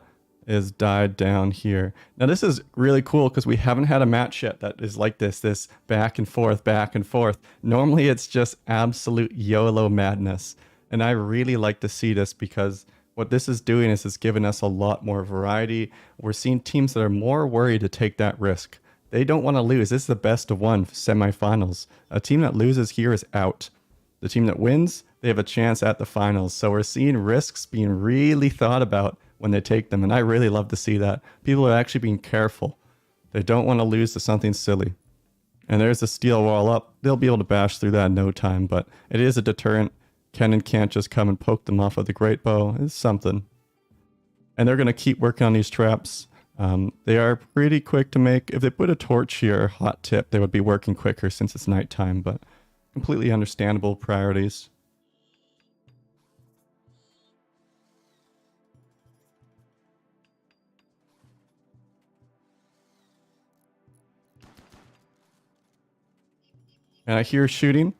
is died down here. Now this is really cool because we haven't had a match yet that is like this back and forth, back and forth. Normally it's just absolute YOLO madness. And I really like to see this because what this is doing is it's giving us a lot more variety. We're seeing teams that are more worried to take that risk. They don't want to lose. This is the best of 1 semifinals. A team that loses here is out. The team that wins, they have a chance at the finals. So we're seeing risks being really thought about when they take them, and I really love to see that. People are actually being careful. They don't want to lose to something silly. And there's the steel wall up. They'll be able to bash through that in no time, but it is a deterrent. Kenin can't just come and poke them off with a great bow. It's something. And they're going to keep working on these traps. They are pretty quick to make. If they put a torch here, or hot tip, they would be working quicker since it's nighttime, but completely understandable priorities. And I hear shooting.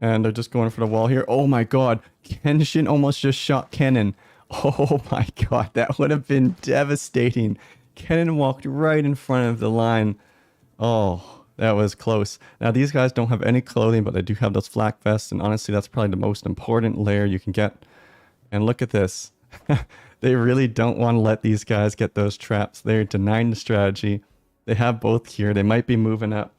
And they're just going for the wall here. Oh my god. Kenshin almost just shot Kenin. Oh my god. That would have been devastating. Kenin walked right in front of the line. Oh, that was close. Now these guys don't have any clothing, but they do have those flak vests. And honestly, that's probably the most important layer you can get. And look at this. They really don't want to let these guys get those traps. They're denying the strategy. They have both here. They might be moving up.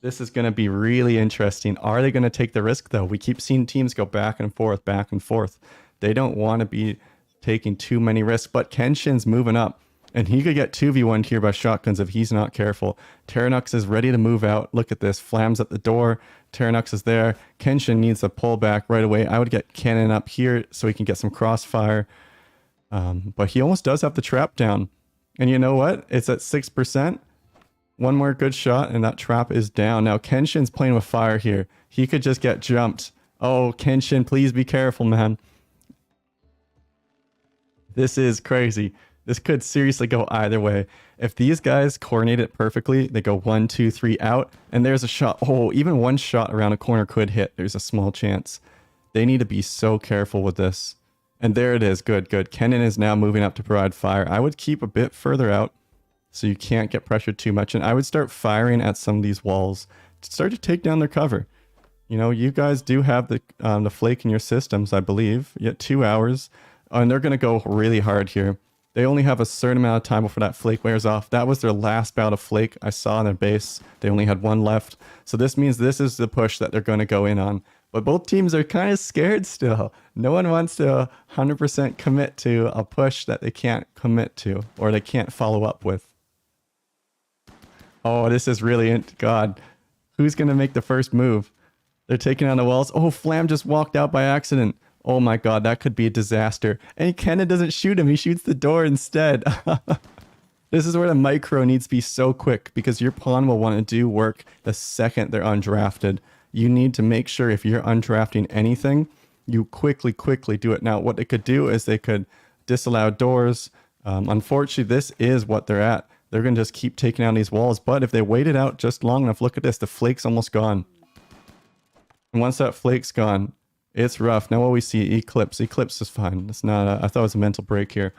This is going to be really interesting. Are they going to take the risk, though? We keep seeing teams go back and forth, back and forth. They don't want to be taking too many risks, but Kenshin's moving up. And he could get 2v1 here by shotguns if he's not careful. Terranux is ready to move out. Look at this. Flam's at the door. Terranux is there. Kenshin needs to pull back right away. I would get Cannon up here so he can get some crossfire. But he almost does have the trap down. And you know what? It's at 6%. One more good shot and that trap is down. Now Kenshin's playing with fire here. He could just get jumped. Oh, Kenshin, please be careful, man. This is crazy. This could seriously go either way. If these guys coordinate it perfectly, they go 1, 2, 3 out, and there's a shot. Oh, even one shot around a corner could hit. There's a small chance. They need to be so careful with this. And there it is. Good, good. Kennen is now moving up to provide fire. I would keep a bit further out so you can't get pressured too much. And I would start firing at some of these walls to start to take down their cover. You know, you guys do have the flake in your systems, I believe. You get 2 hours. And they're going to go really hard here. They only have a certain amount of time before that flake wears off. That was their last bout of flake I saw on their base. They only had one left. So this means this is the push that they're going to go in on. But both teams are kind of scared still. No one wants to 100% commit to a push that they can't commit to or they can't follow up with. Oh, this is really... God, who's going to make the first move? They're taking on the walls. Oh, Flam just walked out by accident. Oh my god, that could be a disaster. And Kennen doesn't shoot him. He shoots the door instead. This is where the micro needs to be so quick because your pawn will want to do work the second they're undrafted. You need to make sure if you're undrafting anything, you quickly do it. Now, what they could do is they could disallow doors. Unfortunately, this is what they're at. They're going to just keep taking down these walls. But if they wait it out just long enough, look at this. The flake's almost gone. And once that flake's gone, it's rough. Now what we see, Eclipse. Eclipse is fine. It's not I thought it was a mental break here.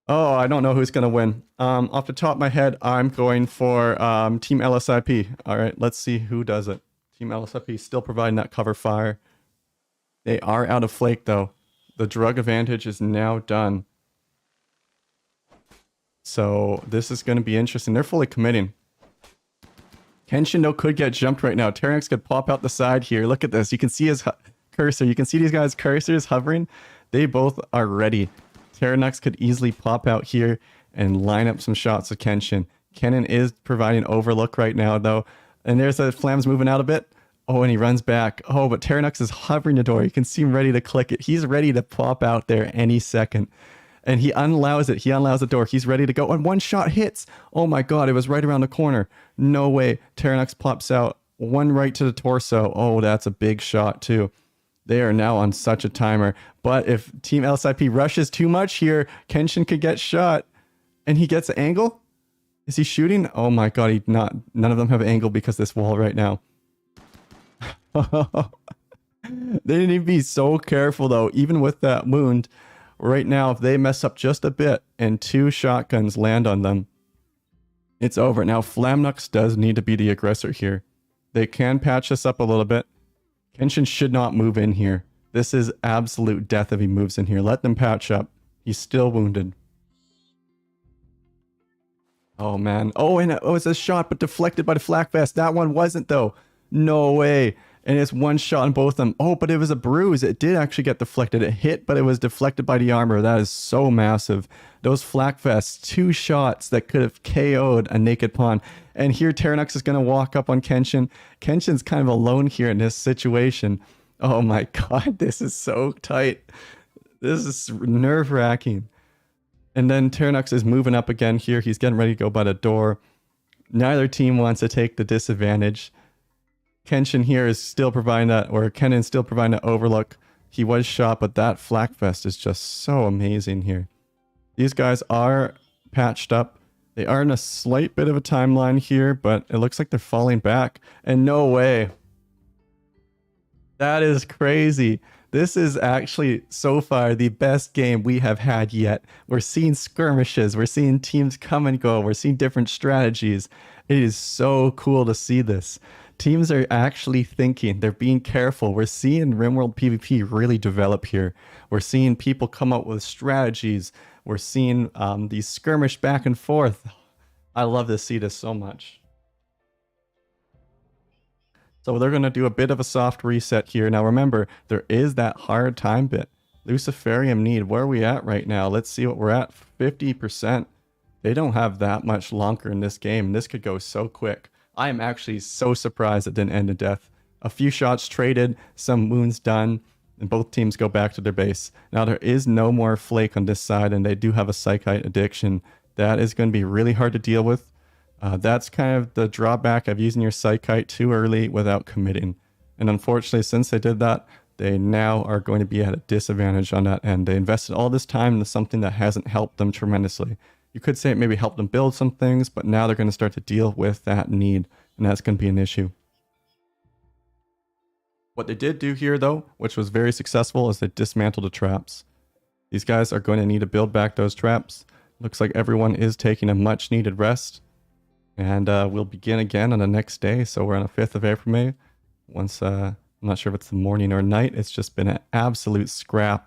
Oh, I don't know who's going to win. Off the top of my head, I'm going for Team LSIP. All right, let's see who does it. Team LSIP still providing that cover fire. They are out of flake, though. The drug advantage is now done. So this is going to be interesting. They're fully committing. Kenshin, though, could get jumped right now. Terranux could pop out the side here. Look at this. You can see his cursor. You can see these guys' cursors hovering. They both are ready. Terranux could easily pop out here and line up some shots with Kenshin. Kennen is providing overlook right now, though. And there's the Flam's moving out a bit. Oh, and he runs back. Oh, but Terranux is hovering the door. You can see him ready to click it. He's ready to pop out there any second. And he unallows it. He unallows the door. He's ready to go. And one shot hits. Oh my god, it was right around the corner. No way. Terranux pops out. One right to the torso. Oh, that's a big shot too. They are now on such a timer. But if Team LSIP rushes too much here, Kenshin could get shot. And he gets an angle? Is he shooting? Oh my god, none of them have angle because this wall right now. They need to be so careful though, even with that wound. Right now, if they mess up just a bit and 2 shotguns land on them, it's over. Now, Flamnux does need to be the aggressor here. They can patch this up a little bit. Kenshin should not move in here. This is absolute death if he moves in here. Let them patch up. He's still wounded. Oh, man. Oh, and it was a shot, but deflected by the flak vest. That one wasn't, though. No way. And it's one shot on both of them. Oh, but it was a bruise. It did actually get deflected. It hit, but it was deflected by the armor. That is so massive. Those flak vests, 2 shots that could have KO'd a naked pawn. And here Terranux is going to walk up on Kenshin. Kenshin's kind of alone here in this situation. Oh my god, this is so tight. This is nerve-wracking. And then Terranux is moving up again here. He's getting ready to go by the door. Neither team wants to take the disadvantage. Kenshin here is still providing that, or Kennen's still providing that overlook. He was shot, but that flak vest is just so amazing here. These guys are patched up. They are in a slight bit of a timeline here, but it looks like they're falling back. And no way. That is crazy. This is actually, so far, the best game we have had yet. We're seeing skirmishes. We're seeing teams come and go. We're seeing different strategies. It is so cool to see this. Teams are actually thinking. They're being careful. We're seeing Rimworld PvP really develop here. We're seeing people come up with strategies. We're seeing these skirmish back and forth. I love to see this so much. So they're going to do a bit of a soft reset here. Now remember, there is that hard time bit. Luciferium need, where are we at right now? Let's see what we're at. 50%. They don't have that much longer in this game. This could go so quick. I am actually so surprised it didn't end in death. A few shots traded, some wounds done, and both teams go back to their base. Now there is no more flake on this side, and they do have a psychite addiction. That is going to be really hard to deal with. That's kind of the drawback of using your psychite too early without committing. And unfortunately, since they did that, they now are going to be at a disadvantage on that end. They invested all this time into something that hasn't helped them tremendously. You could say it maybe helped them build some things, but now they're going to start to deal with that need, and that's going to be an issue. What they did do here, though, which was very successful, is they dismantled the traps. These guys are going to need to build back those traps. Looks like everyone is taking a much-needed rest, and we'll begin again on the next day. So we're on the 5th of April, May. Once, I'm not sure if it's the morning or night, it's just been an absolute scrap.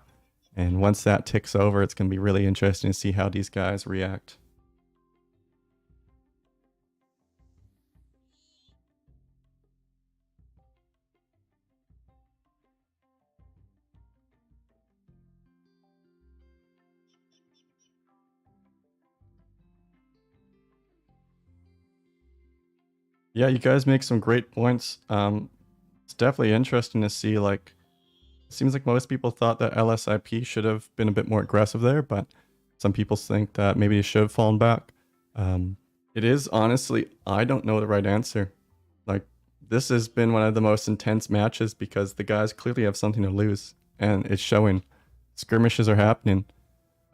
And once that ticks over, it's going to be really interesting to see how these guys react. Yeah, you guys make some great points. It's definitely interesting to see, like, it seems like most people thought that LSIP should have been a bit more aggressive there, but some people think that maybe it should have fallen back. It is, honestly, I don't know the right answer. Like, this has been one of the most intense matches because the guys clearly have something to lose, and it's showing. Skirmishes are happening.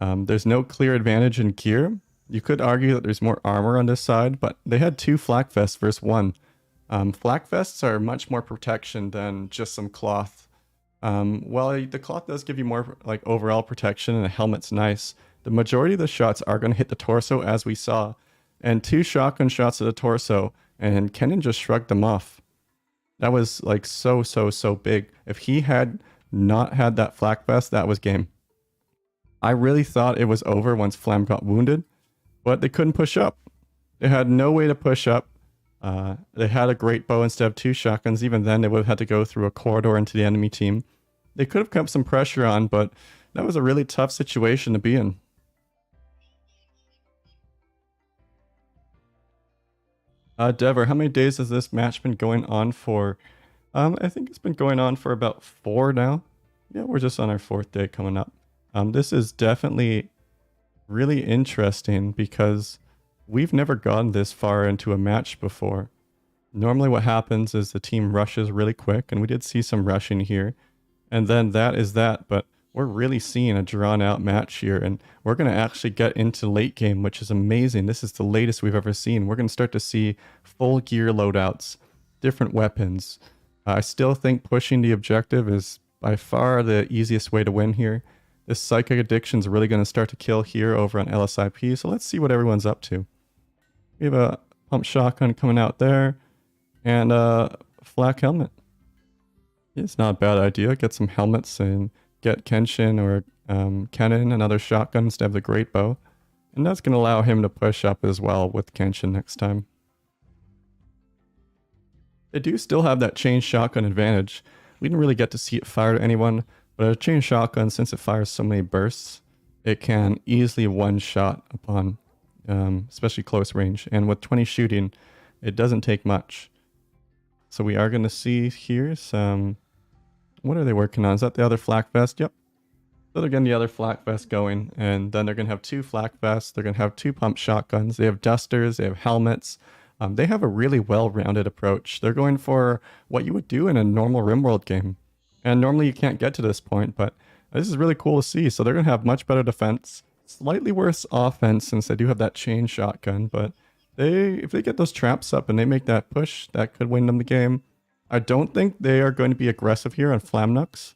There's no clear advantage in gear. You could argue that there's more armor on this side, but they had 2 flak vests versus 1. Flak vests are much more protection than just some cloth. Well, the cloth does give you more like overall protection, and the helmet's nice. The majority of the shots are going to hit the torso, as we saw, and 2 shotgun shots to the torso, and Kennen just shrugged them off. That was like so big. If he had not had that flak vest, that was game. I really thought it was over once Flam got wounded, but they couldn't push up. They had no way to push up. They had a great bow instead of 2 shotguns. Even then, they would have had to go through a corridor into the enemy team. They could have kept some pressure on, but that was a really tough situation to be in. Dever, how many days has this match been going on for? I think it's been going on for about 4 now. Yeah, we're just on our 4th day coming up. This is definitely really interesting because we've never gone this far into a match before. Normally what happens is the team rushes really quick, and we did see some rushing here. And then that is that, but we're really seeing a drawn out match here, and we're going to actually get into late game, which is amazing. This is the latest we've ever seen. We're going to start to see full gear loadouts, different weapons. I still think pushing the objective is by far the easiest way to win here. This psychic addiction is really going to start to kill here over on LSIP, so let's see what everyone's up to. We have a pump shotgun coming out there, and a flak helmet. It's not a bad idea. Get some helmets and get Kenshin or Kennen another shotgun instead of the great bow. And that's going to allow him to push up as well with Kenshin next time. They do still have that chain shotgun advantage. We didn't really get to see it fire to anyone, but a chain shotgun, since it fires so many bursts, it can easily one-shot upon, especially close range. And with 20 shooting, it doesn't take much. So we are going to see here some... What are they working on? Is that the other flak vest? Yep. So they're getting the other flak vest going, and then they're going to have 2 flak vests. They're going to have 2 pump shotguns. They have dusters. They have helmets. They have a really well-rounded approach. They're going for what you would do in a normal Rimworld game. And normally you can't get to this point, but this is really cool to see. So they're going to have much better defense. Slightly worse offense since they do have that chain shotgun, but if they get those traps up and they make that push, that could win them the game. I don't think they are going to be aggressive here on Flamnux.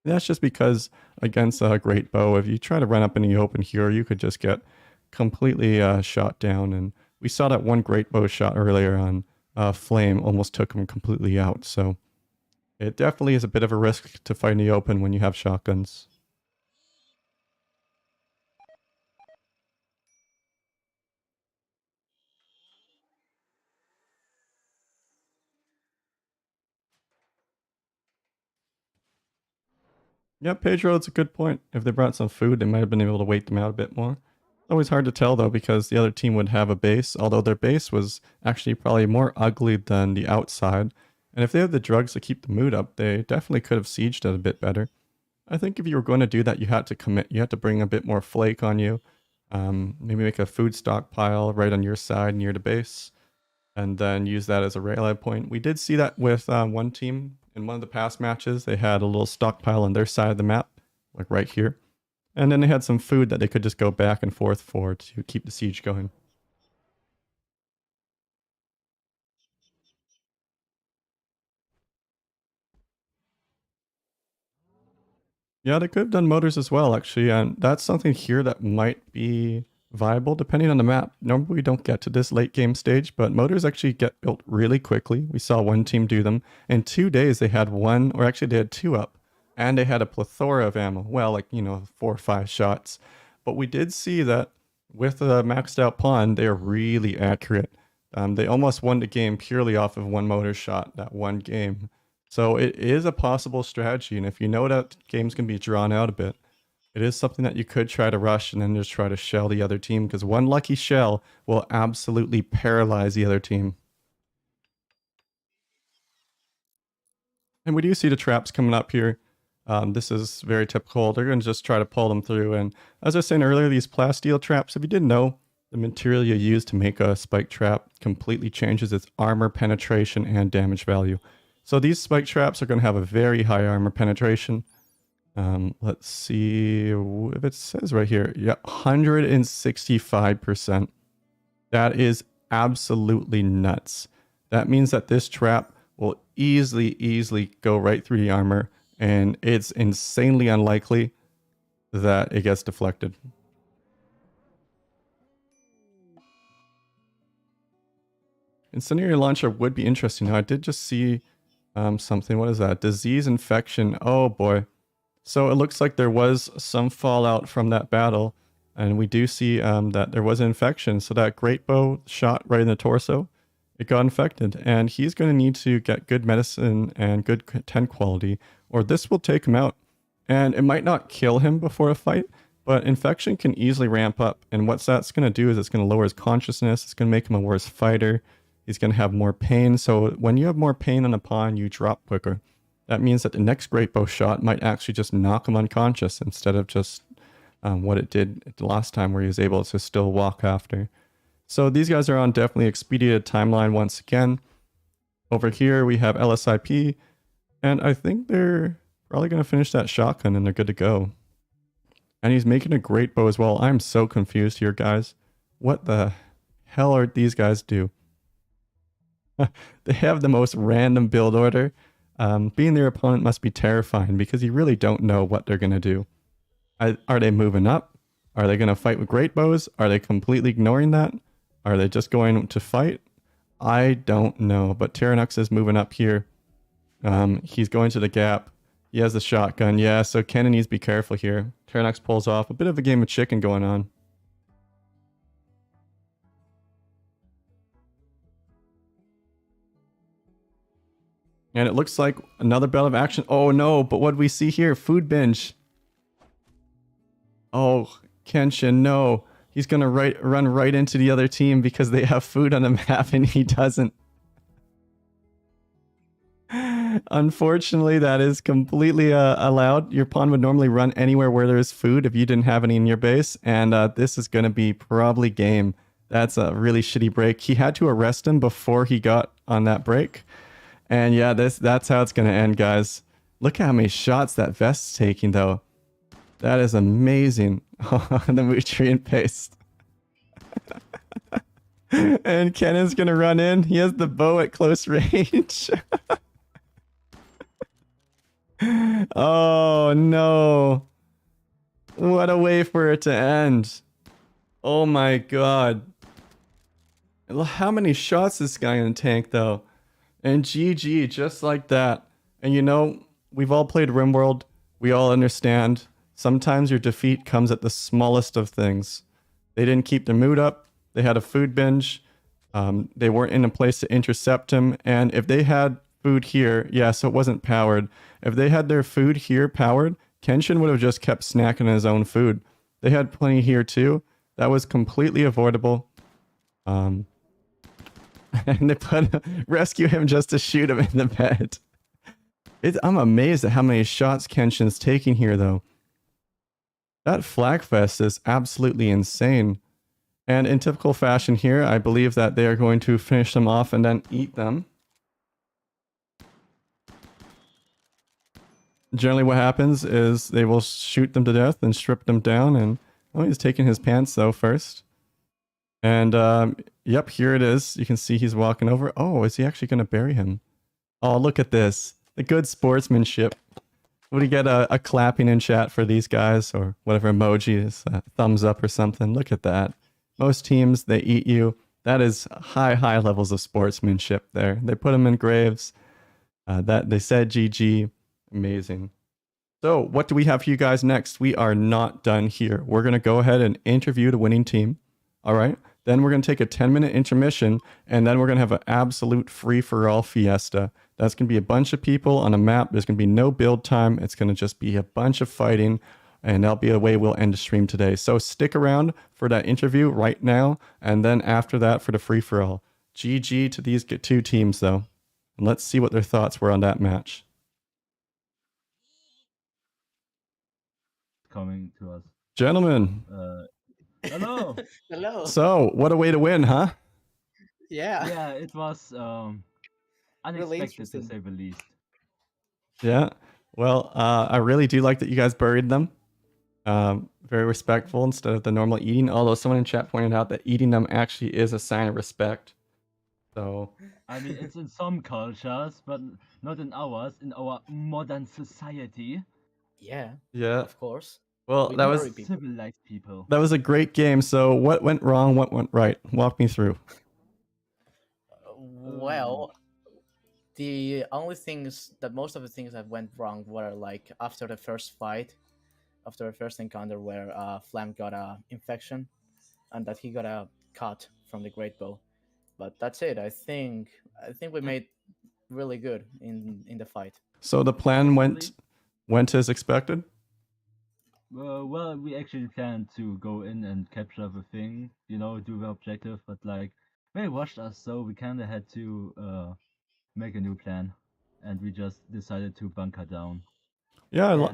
That's just because against a great bow, if you try to run up in the open here, you could just get completely shot down. And we saw that one great bow shot earlier on flame almost took him completely out. So it definitely is a bit of a risk to fight in the open when you have shotguns. Yeah, Pedro, it's a good point. If they brought some food, they might have been able to wait them out a bit more. Always hard to tell though, because the other team would have a base, although their base was actually probably more ugly than the outside. And if they had the drugs to keep the mood up, they definitely could have sieged it a bit better. I think if you were going to do that, you had to commit. You had to bring a bit more flake on you. Maybe make a food stockpile right on your side near the base, and then use that as a rally point. We did see that with one team in one of the past matches. They had a little stockpile on their side of the map, like right here. And then they had some food that they could just go back and forth for to keep the siege going. Yeah, they could have done motors as well, actually, and that's something here that might be viable depending on the map. Normally we don't get to this late game stage, but motors actually get built really quickly. We saw one team do them. In 2 days they had one, or actually they had two up, and they had a plethora of ammo. Well, like, 4 or 5 shots. But we did see that with a maxed out pawn, they're really accurate. They almost won the game purely off of one motor shot that one game. So it is a possible strategy, and if you know that games can be drawn out a bit, it is something that you could try to rush and then just try to shell the other team, because one lucky shell will absolutely paralyze the other team. And we do see the traps coming up here. This is very typical. They're going to just try to pull them through. And as I was saying earlier, these plasteel traps, if you didn't know, the material you use to make a spike trap completely changes its armor penetration and damage value. So these spike traps are going to have a very high armor penetration. Let's see if it says right here. Yeah, 165%. That is absolutely nuts. That means that this trap will easily go right through the armor, and it's insanely unlikely that it gets deflected. Incendiary launcher would be interesting. Now, I did just see something. What is that? Disease infection. Oh boy. So it looks like there was some fallout from that battle, and we do see that there was an infection. So that great bow shot right in the torso, it got infected, and he's going to need to get good medicine and good 10 quality, or this will take him out. And it might not kill him before a fight, but infection can easily ramp up. And what that's going to do is it's going to lower his consciousness. It's going to make him a worse fighter. He's going to have more pain. So when you have more pain on a pawn, you drop quicker. That means that the next great bow shot might actually just knock him unconscious instead of just what it did the last time where he was able to still walk after. So these guys are on definitely expedited timeline once again. Over here we have LSIP, and I think they're probably going to finish that shotgun and they're good to go. And he's making a great bow as well. I'm so confused here, guys. What the hell are these guys do? They have the most random build order. Being their opponent must be terrifying because you really don't know what they're going to do. Are they moving up? Are they going to fight with great bows? Are they completely ignoring that? Are they just going to fight? I don't know, but Tyrannux is moving up here. He's going to the gap. He has the shotgun. Yeah, so Kennen needs to be careful here. Tyrannux pulls off. A bit of a game of chicken going on. And it looks like another bell of action. Oh no, but what do we see here? Food binge. Oh, Kenshin, no. He's going to run right into the other team because they have food on the map and he doesn't. Unfortunately, that is completely allowed. Your pawn would normally run anywhere where there's food if you didn't have any in your base. And this is going to be probably game. That's a really shitty break. He had to arrest him before he got on that break. And yeah, that's how it's going to end, guys. Look how many shots that Vest's taking, though. That is amazing. The nutrient paste. And Kennen's going to run in. He has the bow at close range. Oh, no. What a way for it to end. Oh, my God. How many shots this guy in the tank though? And GG, just like that. And we've all played Rimworld. We all understand. Sometimes your defeat comes at the smallest of things. They didn't keep their mood up. They had a food binge. They weren't in a place to intercept him. And if they had food here, yeah, so it wasn't powered. If they had their food here powered, Kenshin would have just kept snacking on his own food. They had plenty here too. That was completely avoidable. Um, and they rescue him just to shoot him in the bed. I'm amazed at how many shots Kenshin's taking here, though. That flag fest is absolutely insane. And in typical fashion here, I believe that they are going to finish them off and then eat them. Generally what happens is they will shoot them to death and strip them down. And he's taking his pants, though, first. And, yep, here it is. You can see he's walking over. Oh, is he actually going to bury him? Oh, look at this. The good sportsmanship. Would he get a clapping in chat for these guys or whatever emoji is, thumbs up or something? Look at that. Most teams, they eat you. That is high levels of sportsmanship there. They put them in graves. That they said GG. Amazing. So what do we have for you guys next? We are not done here. We're going to go ahead and interview the winning team. All right. Then we're going to take a 10-minute intermission, and then we're going to have an absolute free-for-all fiesta. That's going to be a bunch of people on a map. There's going to be no build time. It's going to just be a bunch of fighting, and that'll be the way we'll end the stream today. So stick around for that interview right now, and then after that for the free-for-all. GG to these two teams, though. And let's see what their thoughts were on that match. Coming to us. Gentlemen. Hello. Hello. So, what a way to win, huh? Yeah. Yeah, it was unexpected to interesting. say the least. Yeah. Well, I really do like that you guys buried them. Very respectful instead of the normal eating. Although someone in chat pointed out that eating them actually is a sign of respect. So. I mean, it's in some cultures, but not in ours. In our modern society. Yeah. Yeah. Of course. Well, We that was bury people. Civilized people. That was a great game. So, what went wrong? What went right? Walk me through. Well, the only things that most of the things that went wrong were like after the first fight, after the first encounter where Flam got a infection, and that he got a cut from the great bow. But that's it. I think we made really good in the fight. So the plan went as expected. Well, we actually planned to go in and capture the thing, do the objective, but like they watched us, so we kind of had to make a new plan, and we just decided to bunker down. Yeah,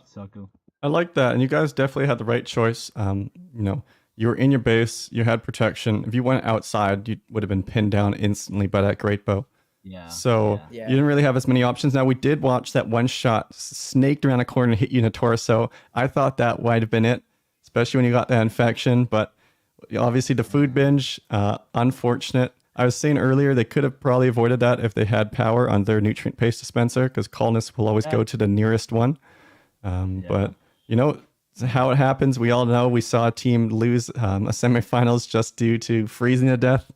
circle. I like that, and you guys definitely had the right choice. You were in your base, you had protection. If you went outside, you would have been pinned down instantly by that great bow. Yeah. So yeah. You didn't really have as many options. Now we did watch that one shot snaked around a corner and hit you in the torso. I thought that might have been it, especially when you got that infection. But obviously the food binge, unfortunate. I was saying earlier they could have probably avoided that if they had power on their nutrient paste dispenser, because colonists will always go to the nearest one. But how it happens. We all know we saw a team lose a semifinals just due to freezing to death.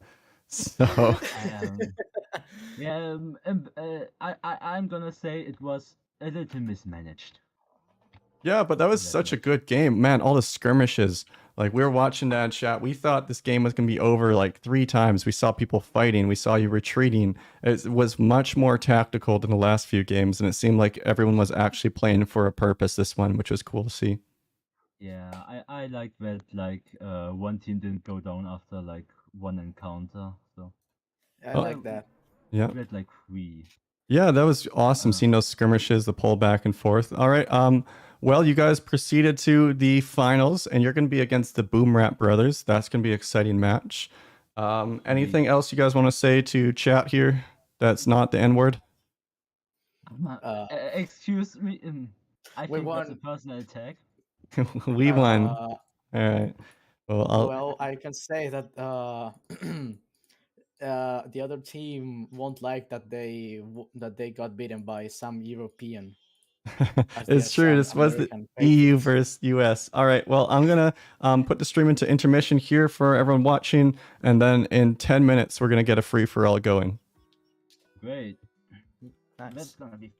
So. I'm gonna say it was a little mismanaged. Yeah, but that was such a good game, man. All the skirmishes, like we were watching that chat. We thought this game was gonna be over like 3 times. We saw people fighting. We saw you retreating. It was much more tactical than the last few games, and it seemed like everyone was actually playing for a purpose this one, which was cool to see. Yeah, I like that. Like one team didn't go down after like one encounter. So I like that. Yeah. We had like 3. Yeah, that was awesome seeing those skirmishes, the pull back and forth. All right. Well, you guys proceeded to the finals, and you're going to be against the Boom Rap Brothers. That's going to be an exciting match. Anything else you guys want to say to chat here that's not the N word? Excuse me. I think won. that's a personal attack. We won. All right. Well, I can say that the other team won't like that they got beaten by some European. as the It's true. This was the American EU patriots. versus US. All right. Well, I'm gonna put the stream into intermission here for everyone watching, and then in 10 minutes we're gonna get a free for all going. Great. Nice. That's gonna be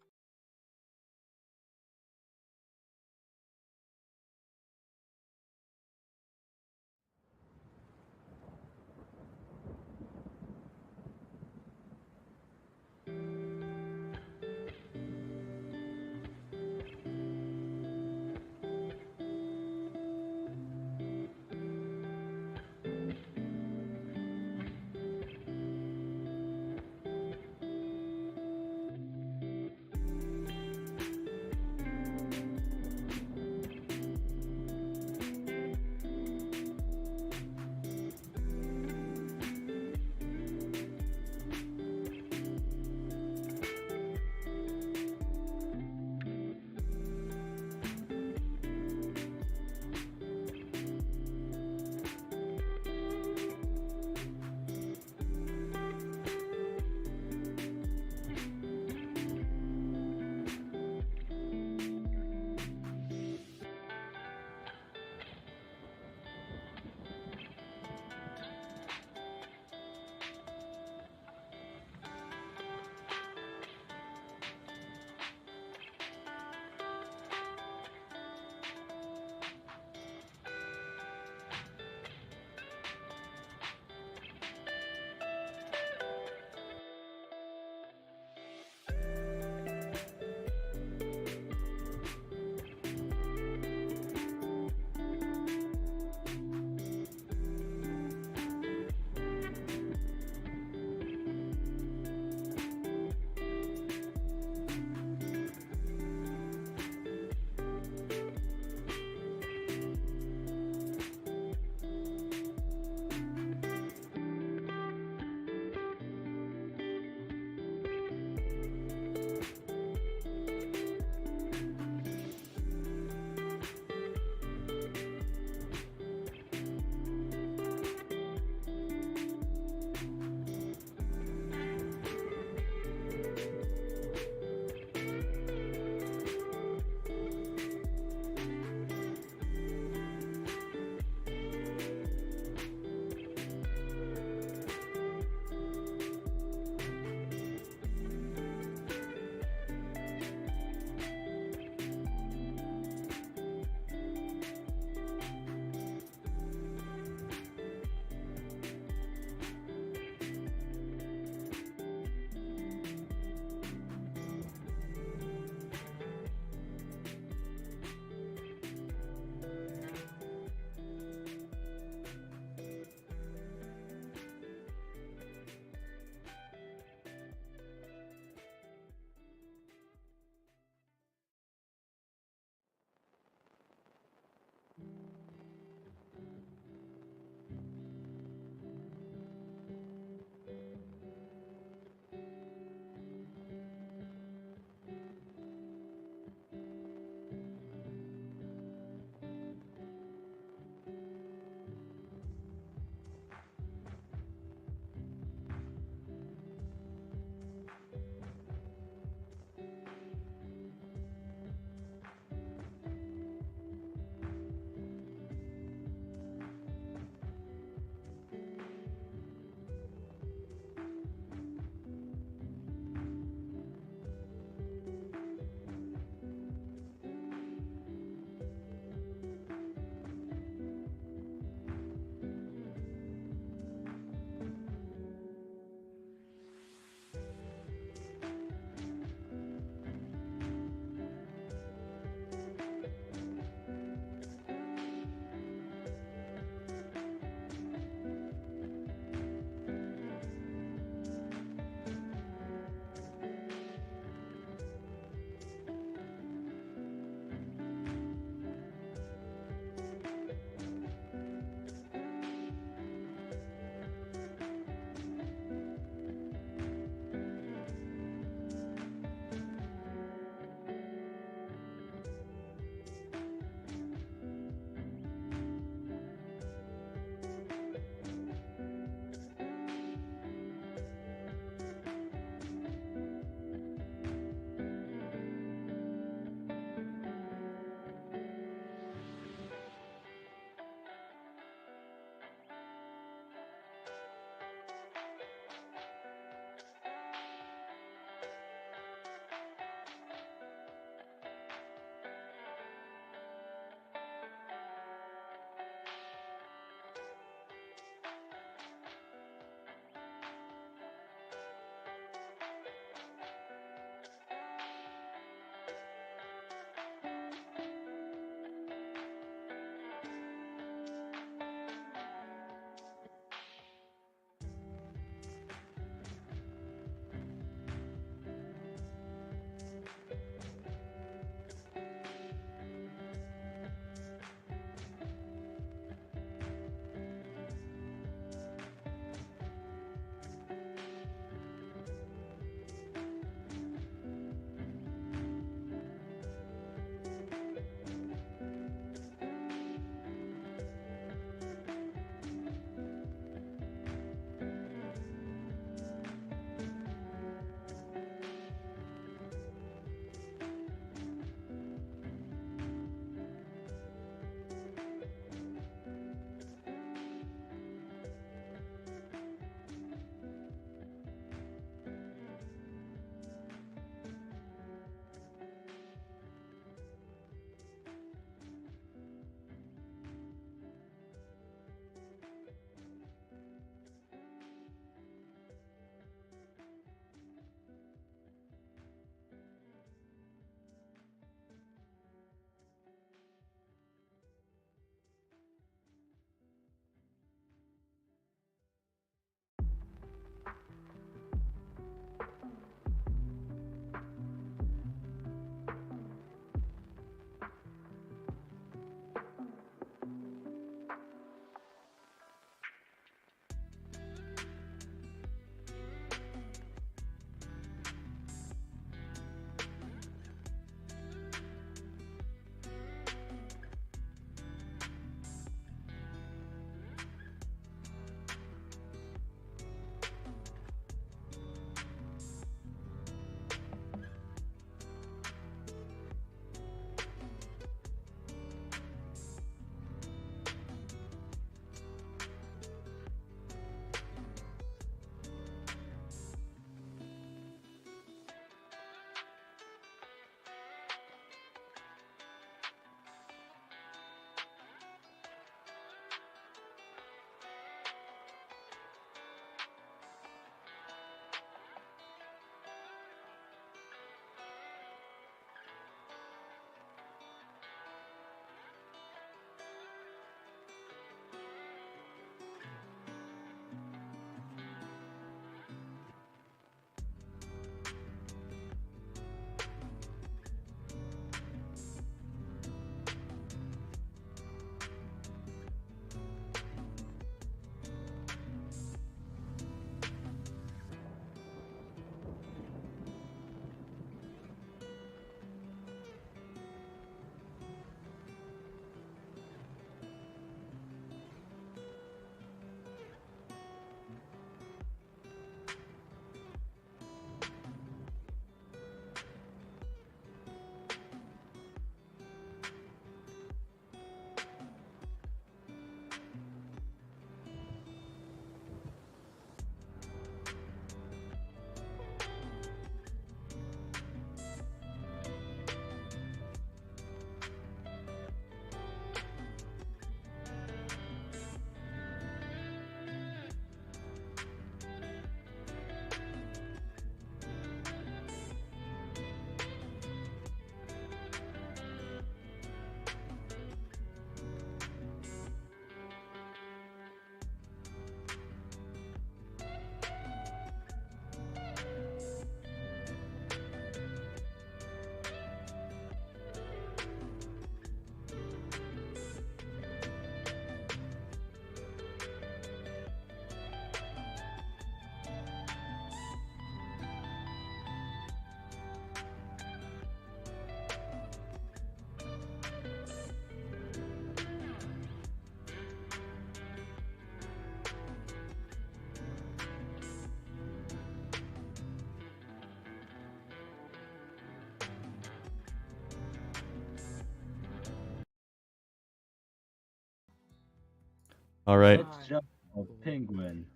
All right. Let's jump a penguin.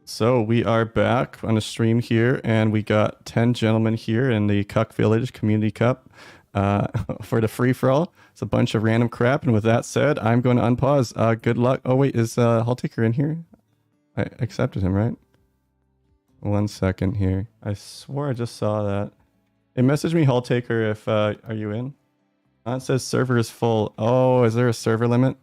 So we are back on a stream here, and we got 10 gentlemen here in the Cuck Village Community Cup for the free-for-all. It's a bunch of random crap, and with that said, I'm going to unpause. Good luck. Oh, wait, is Haltaker in here? I accepted him, right? 1 second here. I swore I just saw that. Hey, message me, Haltaker, if are you in? It says server is full. Oh, is there a server limit?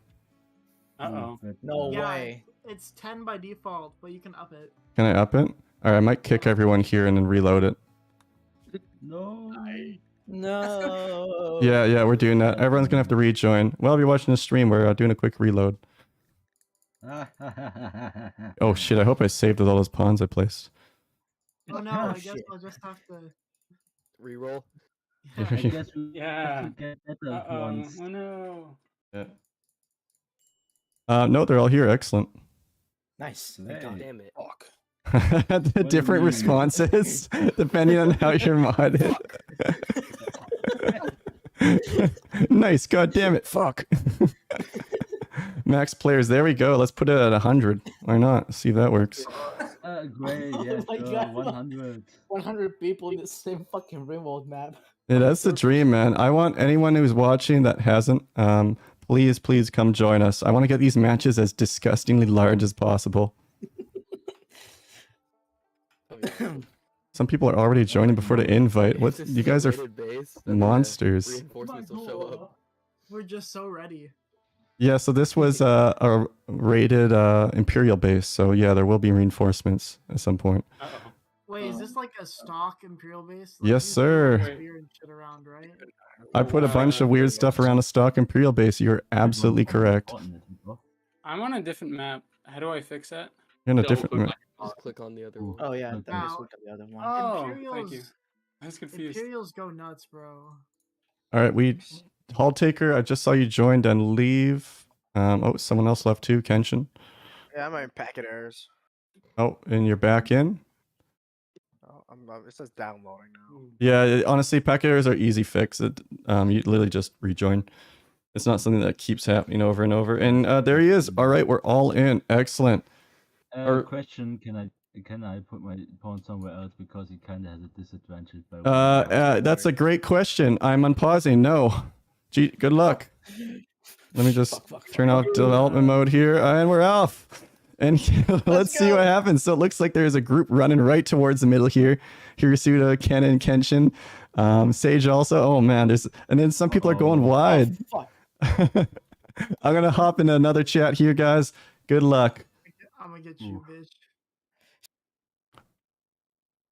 Uh-oh. No Yeah, way. It's 10 by default, but you can up it. Can I up it? All right, I might kick everyone here and then reload it. No. No. Yeah, we're doing that. Everyone's gonna have to rejoin. While you're watching the stream, we're doing a quick reload. Oh shit! I hope I saved all those pawns I placed. Oh no, Oh, I guess shit. I'll just have to. Reroll. I guess we Yeah. have to get better Uh-oh. ones. Oh no. No, they're all here. Excellent. Nice. Hey. God damn it. Fuck. The do you different mean? responses depending on how you're modded. Nice. God damn it. Fuck. Max players. There we go. Let's put it at 100. Why not? See if that works. Great, yeah, Oh my sure, God. 100. 100 people in the same fucking Rimworld map. Yeah, that's the dream, man. I want anyone who's watching that hasn't, please come join us. I want to get these matches as disgustingly large as possible. Oh, yeah. Some people are already joining before the invite. What? It's a You guys are simulated base that the monsters. Reinforcements will show up. We're just so ready. Yeah, so this was a rated Imperial base. So yeah, there will be reinforcements at some point. Uh-oh. Wait, is this like a stock Imperial base? Yes, you sir. throw spear and shit around, right? I put a bunch of weird stuff around a stock Imperial base. You're absolutely correct. I'm on a different map. How do I fix that? You're in a Double different. click Just click on the other one. Oh yeah, Okay. then just look at the other one. Oh, thank Imperials, you. I was confused. Imperials go nuts, bro. All right, we Hall Taker. I just saw you joined and leave. Oh, someone else left too. Kenshin. Yeah, I'm in packet errors. Oh, and you're back in. Oh, it says downloading now. Yeah, honestly, packet errors are easy fix. You literally just rejoin. It's not something that keeps happening over and over. And there he is. All right, we're all in. Excellent. Or- Question: Can I put my pawn somewhere else because he kind of has a disadvantage? By That's a great question. I'm unpausing. No. Gee, good luck. Let me just turn off development mode here, and we're off. And let's see what happens. So it looks like there's a group running right towards the middle here. Hirasuta, Ken, and Kenshin. Sage also. Oh man, and then some people are going wide. Fuck. I'm gonna hop into another chat here, guys. Good luck. I'm gonna get you, bitch.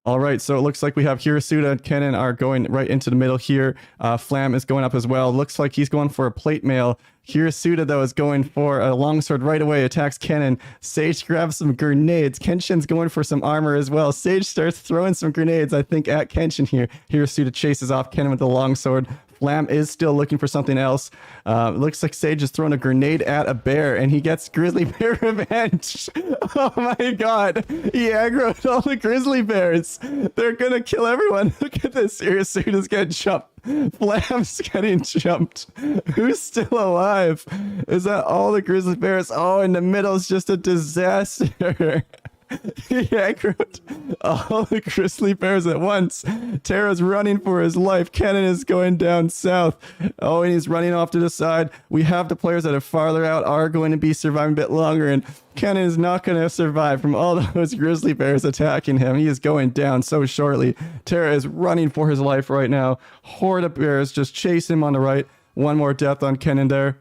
All right, so it looks like we have Hirasuta and Kennen are going right into the middle here. Flam is going up as well. Looks like he's going for a plate mail. Hirasuta, though, is going for a longsword right away, attacks Kennen. Sage grabs some grenades. Kenshin's going for some armor as well. Sage starts throwing some grenades, I think, at Kenshin here. Hirasuta chases off Kennen with the longsword. Flam is still looking for something else. Looks like Sage is throwing a grenade at a bear, and he gets grizzly bear revenge. Oh my god. He aggroed all the grizzly bears. They're gonna kill everyone. Look at this. Hirasuta's getting jumped. Flam's getting jumped. Who's still alive? Is that all the grizzly bears? Oh, in the middle is just a disaster. He aggroed all the grizzly bears at once. Tara's running for his life. Kennen is going down south. Oh, and he's running off to the side. We have the players that are farther out are going to be surviving a bit longer, and Kennen is not going to survive from all those grizzly bears attacking him. He is going down so shortly. Tara is running for his life right now. Horde of bears just chase him on the right. One more death on Kennen there.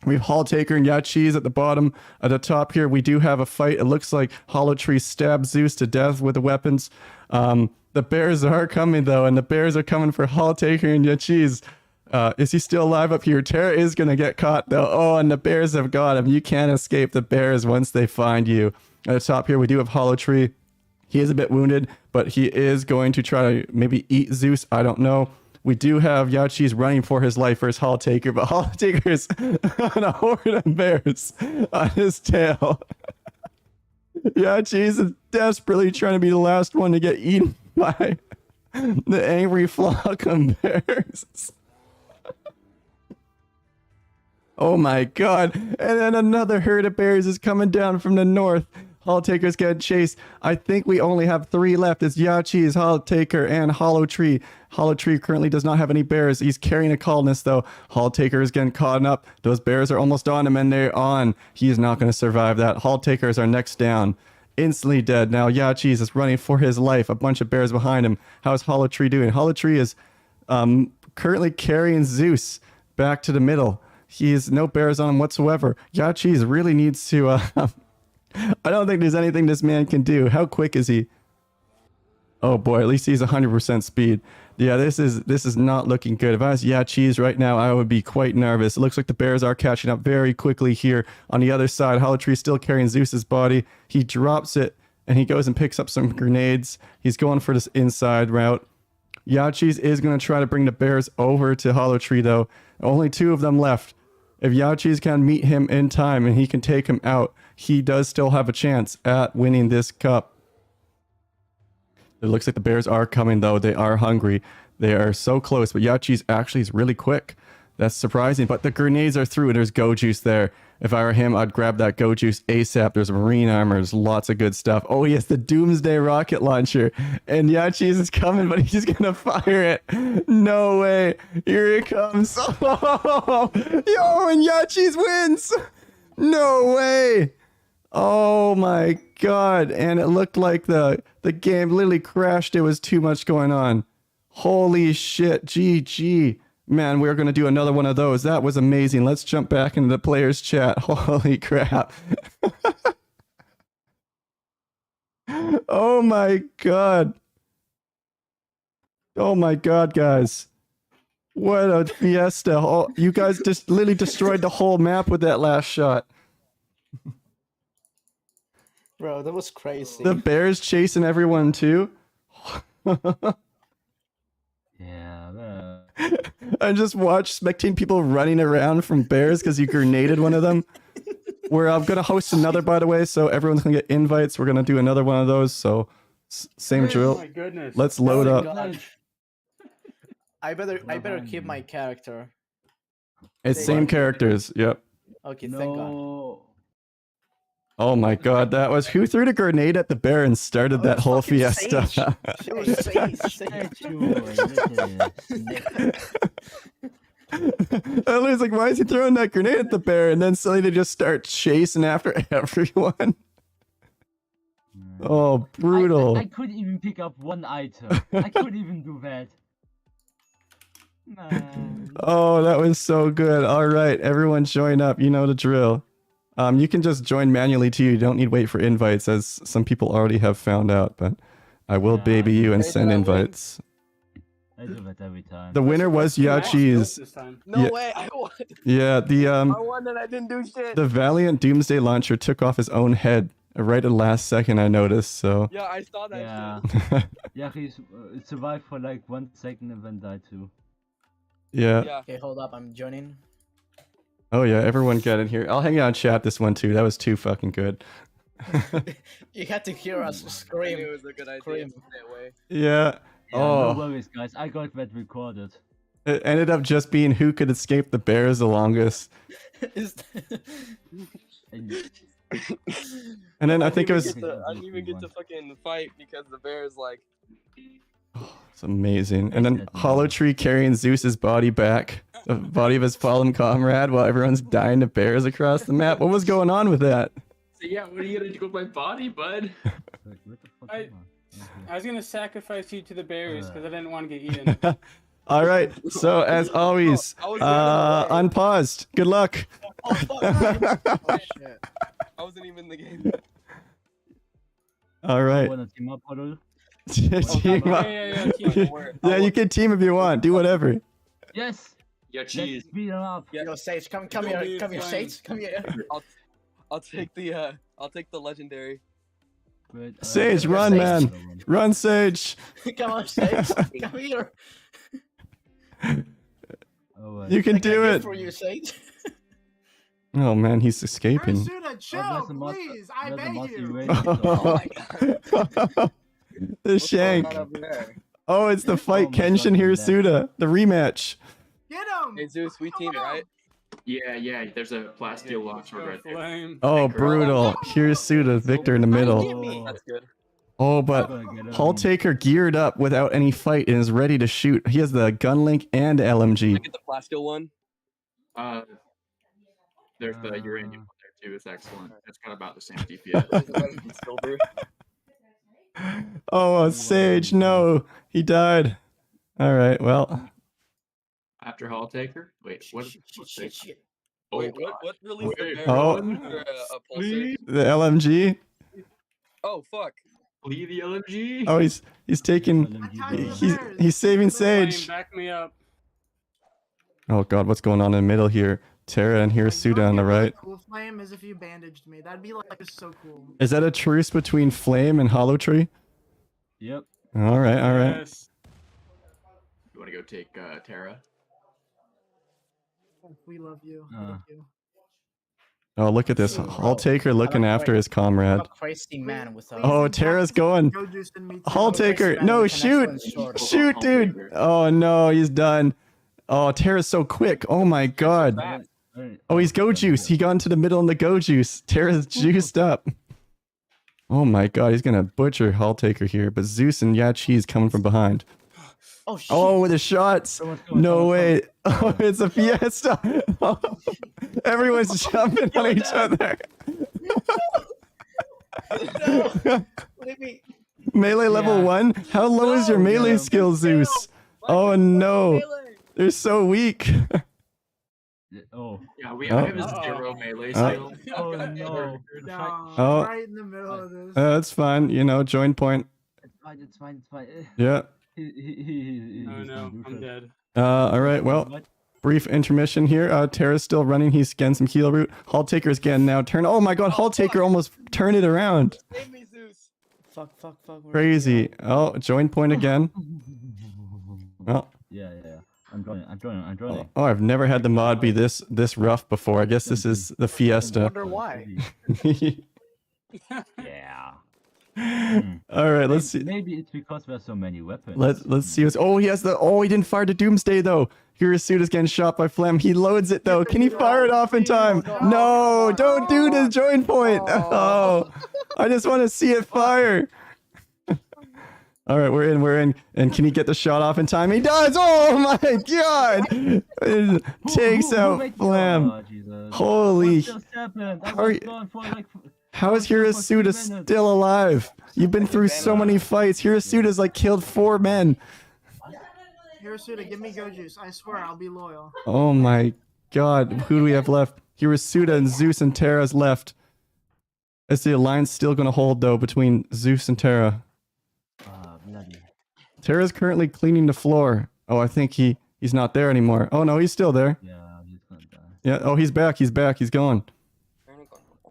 We have Hall Taker and Yachi's at the bottom. At the top here, we do have a fight. It looks like Hollow Tree stabs Zeus to death with the weapons. The bears are coming, though, and the bears are coming for Hall Taker and Yachi's. Is he still alive up here? Tara is going to get caught, though. Oh, and the bears have got him. You can't escape the bears once they find you. At the top here, we do have Hollow Tree. He is a bit wounded, but he is going to try to maybe eat Zeus. I don't know. We do have Yachi's running for his life versus Hall Taker, but Hall Taker's on a horde of bears on his tail. Yachi's is desperately trying to be the last one to get eaten by the angry flock of bears. Oh my god. And then another herd of bears is coming down from the north. Hall Taker's getting chased. I think we only have 3 left. It's Yachi's, Hall Taker, and Hollow Tree. Hollow Tree currently does not have any bears. He's carrying a colonist though. Hall Taker is getting caught up. Those bears are almost on him and they're on. He is not going to survive that. Hall Taker is our next down. Instantly dead. Now Yachi's is running for his life. A bunch of bears behind him. How's Hollow Tree doing? Hollow Tree is currently carrying Zeus back to the middle. He has no bears on him whatsoever. Yachi's really needs to... I don't think there's anything this man can do. How quick is he? Oh boy, at least he's 100% speed. Yeah, this is not looking good. If I was Yachi's right now, I would be quite nervous. It looks like the bears are catching up very quickly here. On the other side, Hollow Tree still carrying Zeus's body. He drops it, and he goes and picks up some grenades. He's going for this inside route. Yachi's is going to try to bring the bears over to Hollow Tree, though. Only 2 of them left. If Yachi's can meet him in time and he can take him out, he does still have a chance at winning this cup. It looks like the bears are coming, though. They are hungry. They are so close, but Yachi's actually is really quick. That's surprising, but the grenades are through and there's Go Juice there. If I were him, I'd grab that Go Juice ASAP. There's marine armor. There's lots of good stuff. Oh, yes, the Doomsday rocket launcher. And Yachi's is coming, but he's going to fire it. No way. Here it comes. Oh, yo, and Yachi's wins. No way. Oh, my God. And it looked like the game literally crashed. It was too much going on. Holy shit. GG. Man, we're going to do another one of those. That was amazing. Let's jump back into the players chat. Holy crap. Oh my god. Oh my god, guys. What a fiesta. Oh, you guys just literally destroyed the whole map with that last shot. Bro, that was crazy. The bears chasing everyone too. Yeah, I just watched spectating people running around from bears because you grenaded one of them. I'm going to host another, by the way, so everyone's going to get invites. We're going to do another one of those, so same drill. Oh my goodness. Let's load up. God. I better keep my character. It's same characters, yep. Okay, thank God. no. Oh my god, that was... Who threw the grenade at the bear and started that whole fucking fiesta? Sage. It was Sage. I was like, why is he throwing that grenade at the bear? And then suddenly they just start chasing after everyone. Oh, brutal. I couldn't even pick up one item. I couldn't even do that. Man. Oh, that was so good. All right, everyone join up. You know the drill. You can just join manually too. You don't need to wait for invites, as some people already have found out, but I will baby you and send invites. I do that every time. The winner was Yachi's. This time. No Yeah. way, I won. Yeah, I won and I didn't do shit. the Valiant Doomsday launcher took off his own head right at the last second, I noticed, so... Yeah, I saw that Yeah. shit. Yeah, he survived for like 1 second and then died too. Yeah. Yeah. Okay, hold up, I'm joining. Oh yeah, everyone get in here. I'll hang out and chat this one too. That was too fucking good. You had to hear us I knew scream. it was a good idea Scream. to stay away. Yeah. Yeah, no Oh. worries, guys. I got that recorded. It ended up just being who could escape the bears the longest. And And then I think it was... I didn't even get to fucking fight because the bears like. It's amazing. And then Hollow Tree carrying Zeus's body back. The body of his fallen comrade while everyone's dying to bears across the map. What was going on with that? So yeah, what are you gonna do with my body, bud? Wait, what the fuck I- am I? I was gonna sacrifice you to the bears because I didn't want to get eaten. All right. So as always, I was gonna unpaused. Good luck. Oh, fuck. Oh shit. I wasn't even in the game. All right. Wanna team up, Huddle? Team up. Yeah, team up. Yeah, you can team if you want. Do whatever. Yes! Yeah, Let's cheese. speed them up! Yo, Sage, come Go here, be come here, fine. Sage, come here. I'll take the legendary. But, Sage, run, Sage. man. Run, Sage. Come on, Sage, come here. Oh, You can I got do news it. for you, Sage. Oh man, he's escaping. Ursuda, chill, please. I beg you. Oh my god. The shank. What's going on over there? Oh, it's the fight Oh my Kenshin God, Hirasuda, the rematch. Get him. Hey Zeus, we team, right? Yeah. There's a plasteel longsword right there. Flame. Oh, brutal. Hirasuta, Victor in the middle. That's good. Oh, but Gonna get Hull him. Taker geared up without any fight and is ready to shoot. He has the gun link and Can I LMG. get the plasteel one? There's the uranium one there too. It's excellent. It's got about the same DPS. Is it better than silver? Oh, Sage, no. He died. All right, well. After Hall Taker? Wait, what? Shit. Oh, Wait, God. what released the Wait, barrel oh. or a pulsar? The LMG? Oh, fuck. Flee the LMG? Oh, he's taking... He's saving Flame, Sage. back me up. Oh, God, what's going on in the middle here? Terra and Hirasuta on the right. Cool Flame is if you bandaged me. That'd be like so cool. Is that a truce between Flame and Hollow Tree? Yep. All right. Yes. You want to go take Terra? We love you. We Uh. love you. Oh, look at this. Hull Taker looking after his comrade. A crazy man with a. Oh, Terra's going. Go Juice and me too. Hull Taker. No, shoot. Shoot, dude. Oh, no, he's done. Oh, Terra's so quick. Oh, my God. Oh, he's Go Juice. He got into the middle in the Go Juice. Terra's juiced up. Oh, my God. He's going to butcher Hull Taker here. But Zeus and Yachi's coming from behind. Oh shit! Oh, with the shots. No way. Oh, it's a fiesta. Oh, everyone's jumping on each other. Melee level 1? How low is your melee skill, Zeus? Oh, no. They're so weak. Oh. Yeah, Oh. I have a 0 melee skill. Oh no. No, Oh. right in the middle of this. That's fine. You know, join point. It's fine. Yeah. Oh no, I'm dead. All right. Well, brief intermission here. Terra's still running. He's getting some heal root. Hull Taker's getting now turn. Oh my God. Hull Taker almost turned it around. Save me, Zeus. Fuck. Crazy. Oh, join point again. Oh. Yeah. I'm joining. Oh, I've never had the mod be this rough before. I guess this is the I fiesta. wonder why. Yeah. All right, let's see. Maybe it's because there's so many weapons. Let's see what's. Oh, he has the. Oh, he didn't fire to Doomsday though. Hirasuda's getting shot by Flam. He loads it though. Can he fire it off in time? No, don't do the join point. Oh, I just want to see it fire. All right, we're in. And can he get the shot off in time? He does. Oh my God! It takes out Flam. Oh, Jesus. Holy. What just happened? I How are was you- gone for like How is Hirasuda still alive? You've been through so many fights. Hirasuda's like killed 4 men. Hirasuda, give me Go Juice. I swear I'll be loyal. Oh my God. Who do we have left? Hirasuda and Zeus and Terra's left. Is the alliance still going to hold though between Zeus and Terra? bloody. Terra's currently cleaning the floor. Oh, I think he's not there anymore. Oh no, he's still there. Yeah, he's gonna die. Yeah. Oh, he's back. He's gone.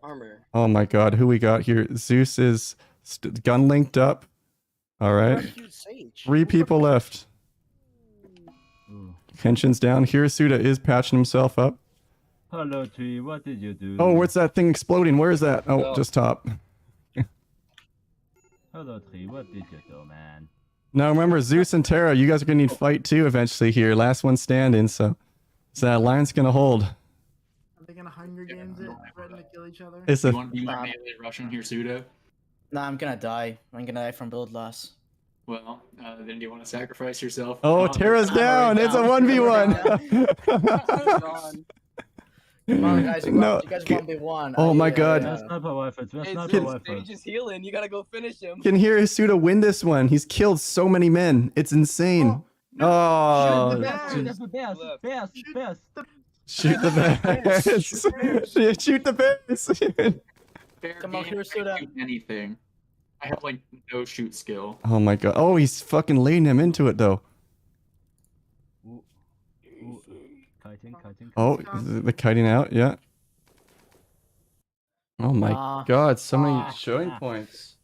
Armor. Oh my God. Who we got here? Zeus is gun linked up. All right. 3 people left. Ooh. Tension's down. Hirasuda is patching himself up. Hello, Tree. What did you do? Oh, what's that thing exploding? Where is that? Oh, No. just top. Hello, Tree. What did you do, man? Now remember, Zeus and Terra, you guys are gonna need fight too eventually here. Last one standing, so that alliance gonna hold. Are they gonna Hunger Games it, threaten to kill each other? It's You a want to be my melee Russian Hirasuda? Nah, I'm gonna die. I'm gonna die from build loss. Well, then do you want to sacrifice yourself? oh, Terra's down. It's a 1v1. Gone. Come on, guys. No, You guys get- 1v1. Oh my God. That's sniper rifles. That's Hey, sniper Zeus, rifles. Sage is healing. You gotta go finish him. Can Hirasuda win this one? He's killed so many men. It's insane. Oh, Shoot the bears. shoot the bears. Shoot the bears. Fair Come on, game, I Hirasuda. can do anything. I have like no shoot skill. Oh my God. Oh, he's fucking leading him into it though. Kiting. Oh, the kiting out, yeah. Oh my Ah. God, so many join points.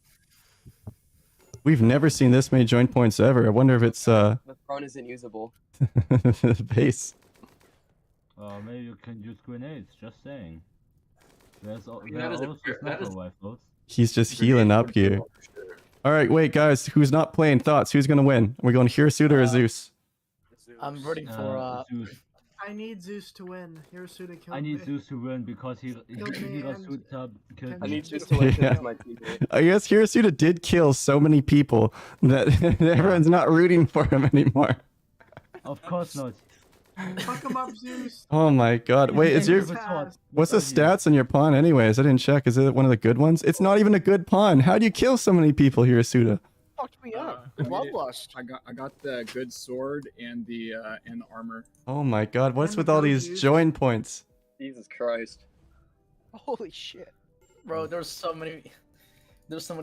We've never seen this many join points ever. I wonder if it's The throne isn't usable. the base. Maybe you can use grenades. Just saying. There's mean, there that are is a also fair- that sniper is- rifles. He's just healing up here. All right, wait, guys. Who's not playing? Thoughts? Who's gonna win? Are we going Hirasuda or Zeus? I'm rooting for Zeus. I need Zeus to win. Hirosuda killed I need me. Zeus to win because Killed me and Hirosuda killed I me. need Zeus to win because Yeah. he's my teammate. I guess Hirosuda did kill so many people that everyone's not rooting for him anymore. Of course not. Fuck him up, Zeus. Oh my god. Wait, is your... Pass. What's the stats on your pawn anyways? I didn't check. Is it one of the good ones? It's not even a good pawn. How do you kill so many people, Hirosuda? Fucked me up. I mean, Bloodlust. I got the good sword and the armor. Oh my god, what's And with all go these Zeus. join points? Jesus Christ. Holy shit. Bro, there's so many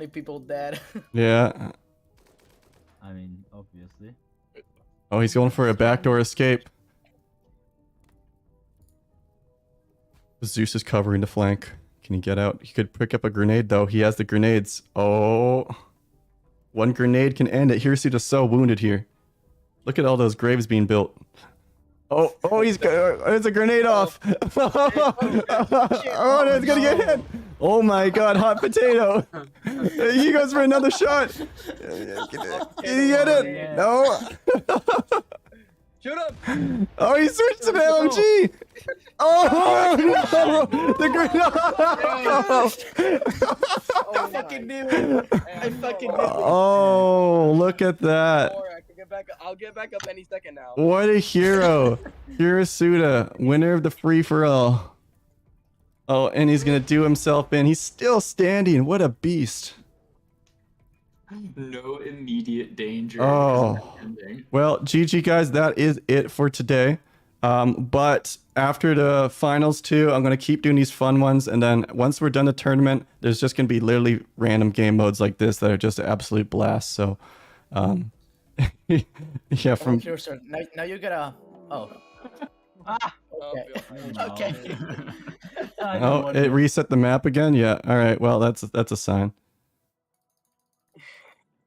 people dead. Yeah. I mean, obviously. Oh, he's going for a backdoor escape. Zeus is covering the flank. Can he get out? He could pick up a grenade though. He has the grenades. Oh. One grenade can end it. Hirosuda's so wounded here. Look at all those graves being built. Oh, there's a grenade off. Oh, no, it's gonna get hit. Oh my god, hot potato. He goes for another shot. Can he get it? No. Shoot him! Oh, he switched to the LMG. Oh no! The grenade. I fucking knew it. I fucking knew it. Oh, look at that. I can get back. I'll get back up any second now. What a hero. Hirosuda, winner of the free-for-all. Oh, and he's going to do himself in. He's still standing. What a beast. No immediate danger. Oh. Well, GG guys, that is it for today. But after the finals too, I'm going to keep doing these fun ones. And then once we're done the tournament, there's just going to be literally random game modes like this that are just an absolute blast. So, yeah, from... Here, sir. Now you gotta... Oh. Okay. Okay. Oh, it reset the map again? Yeah. All right. Well, that's a sign.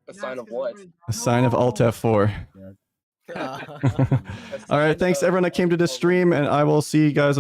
A sign of what? A sign of Alt F4. All right. Thanks everyone that came to this stream, and I will see you guys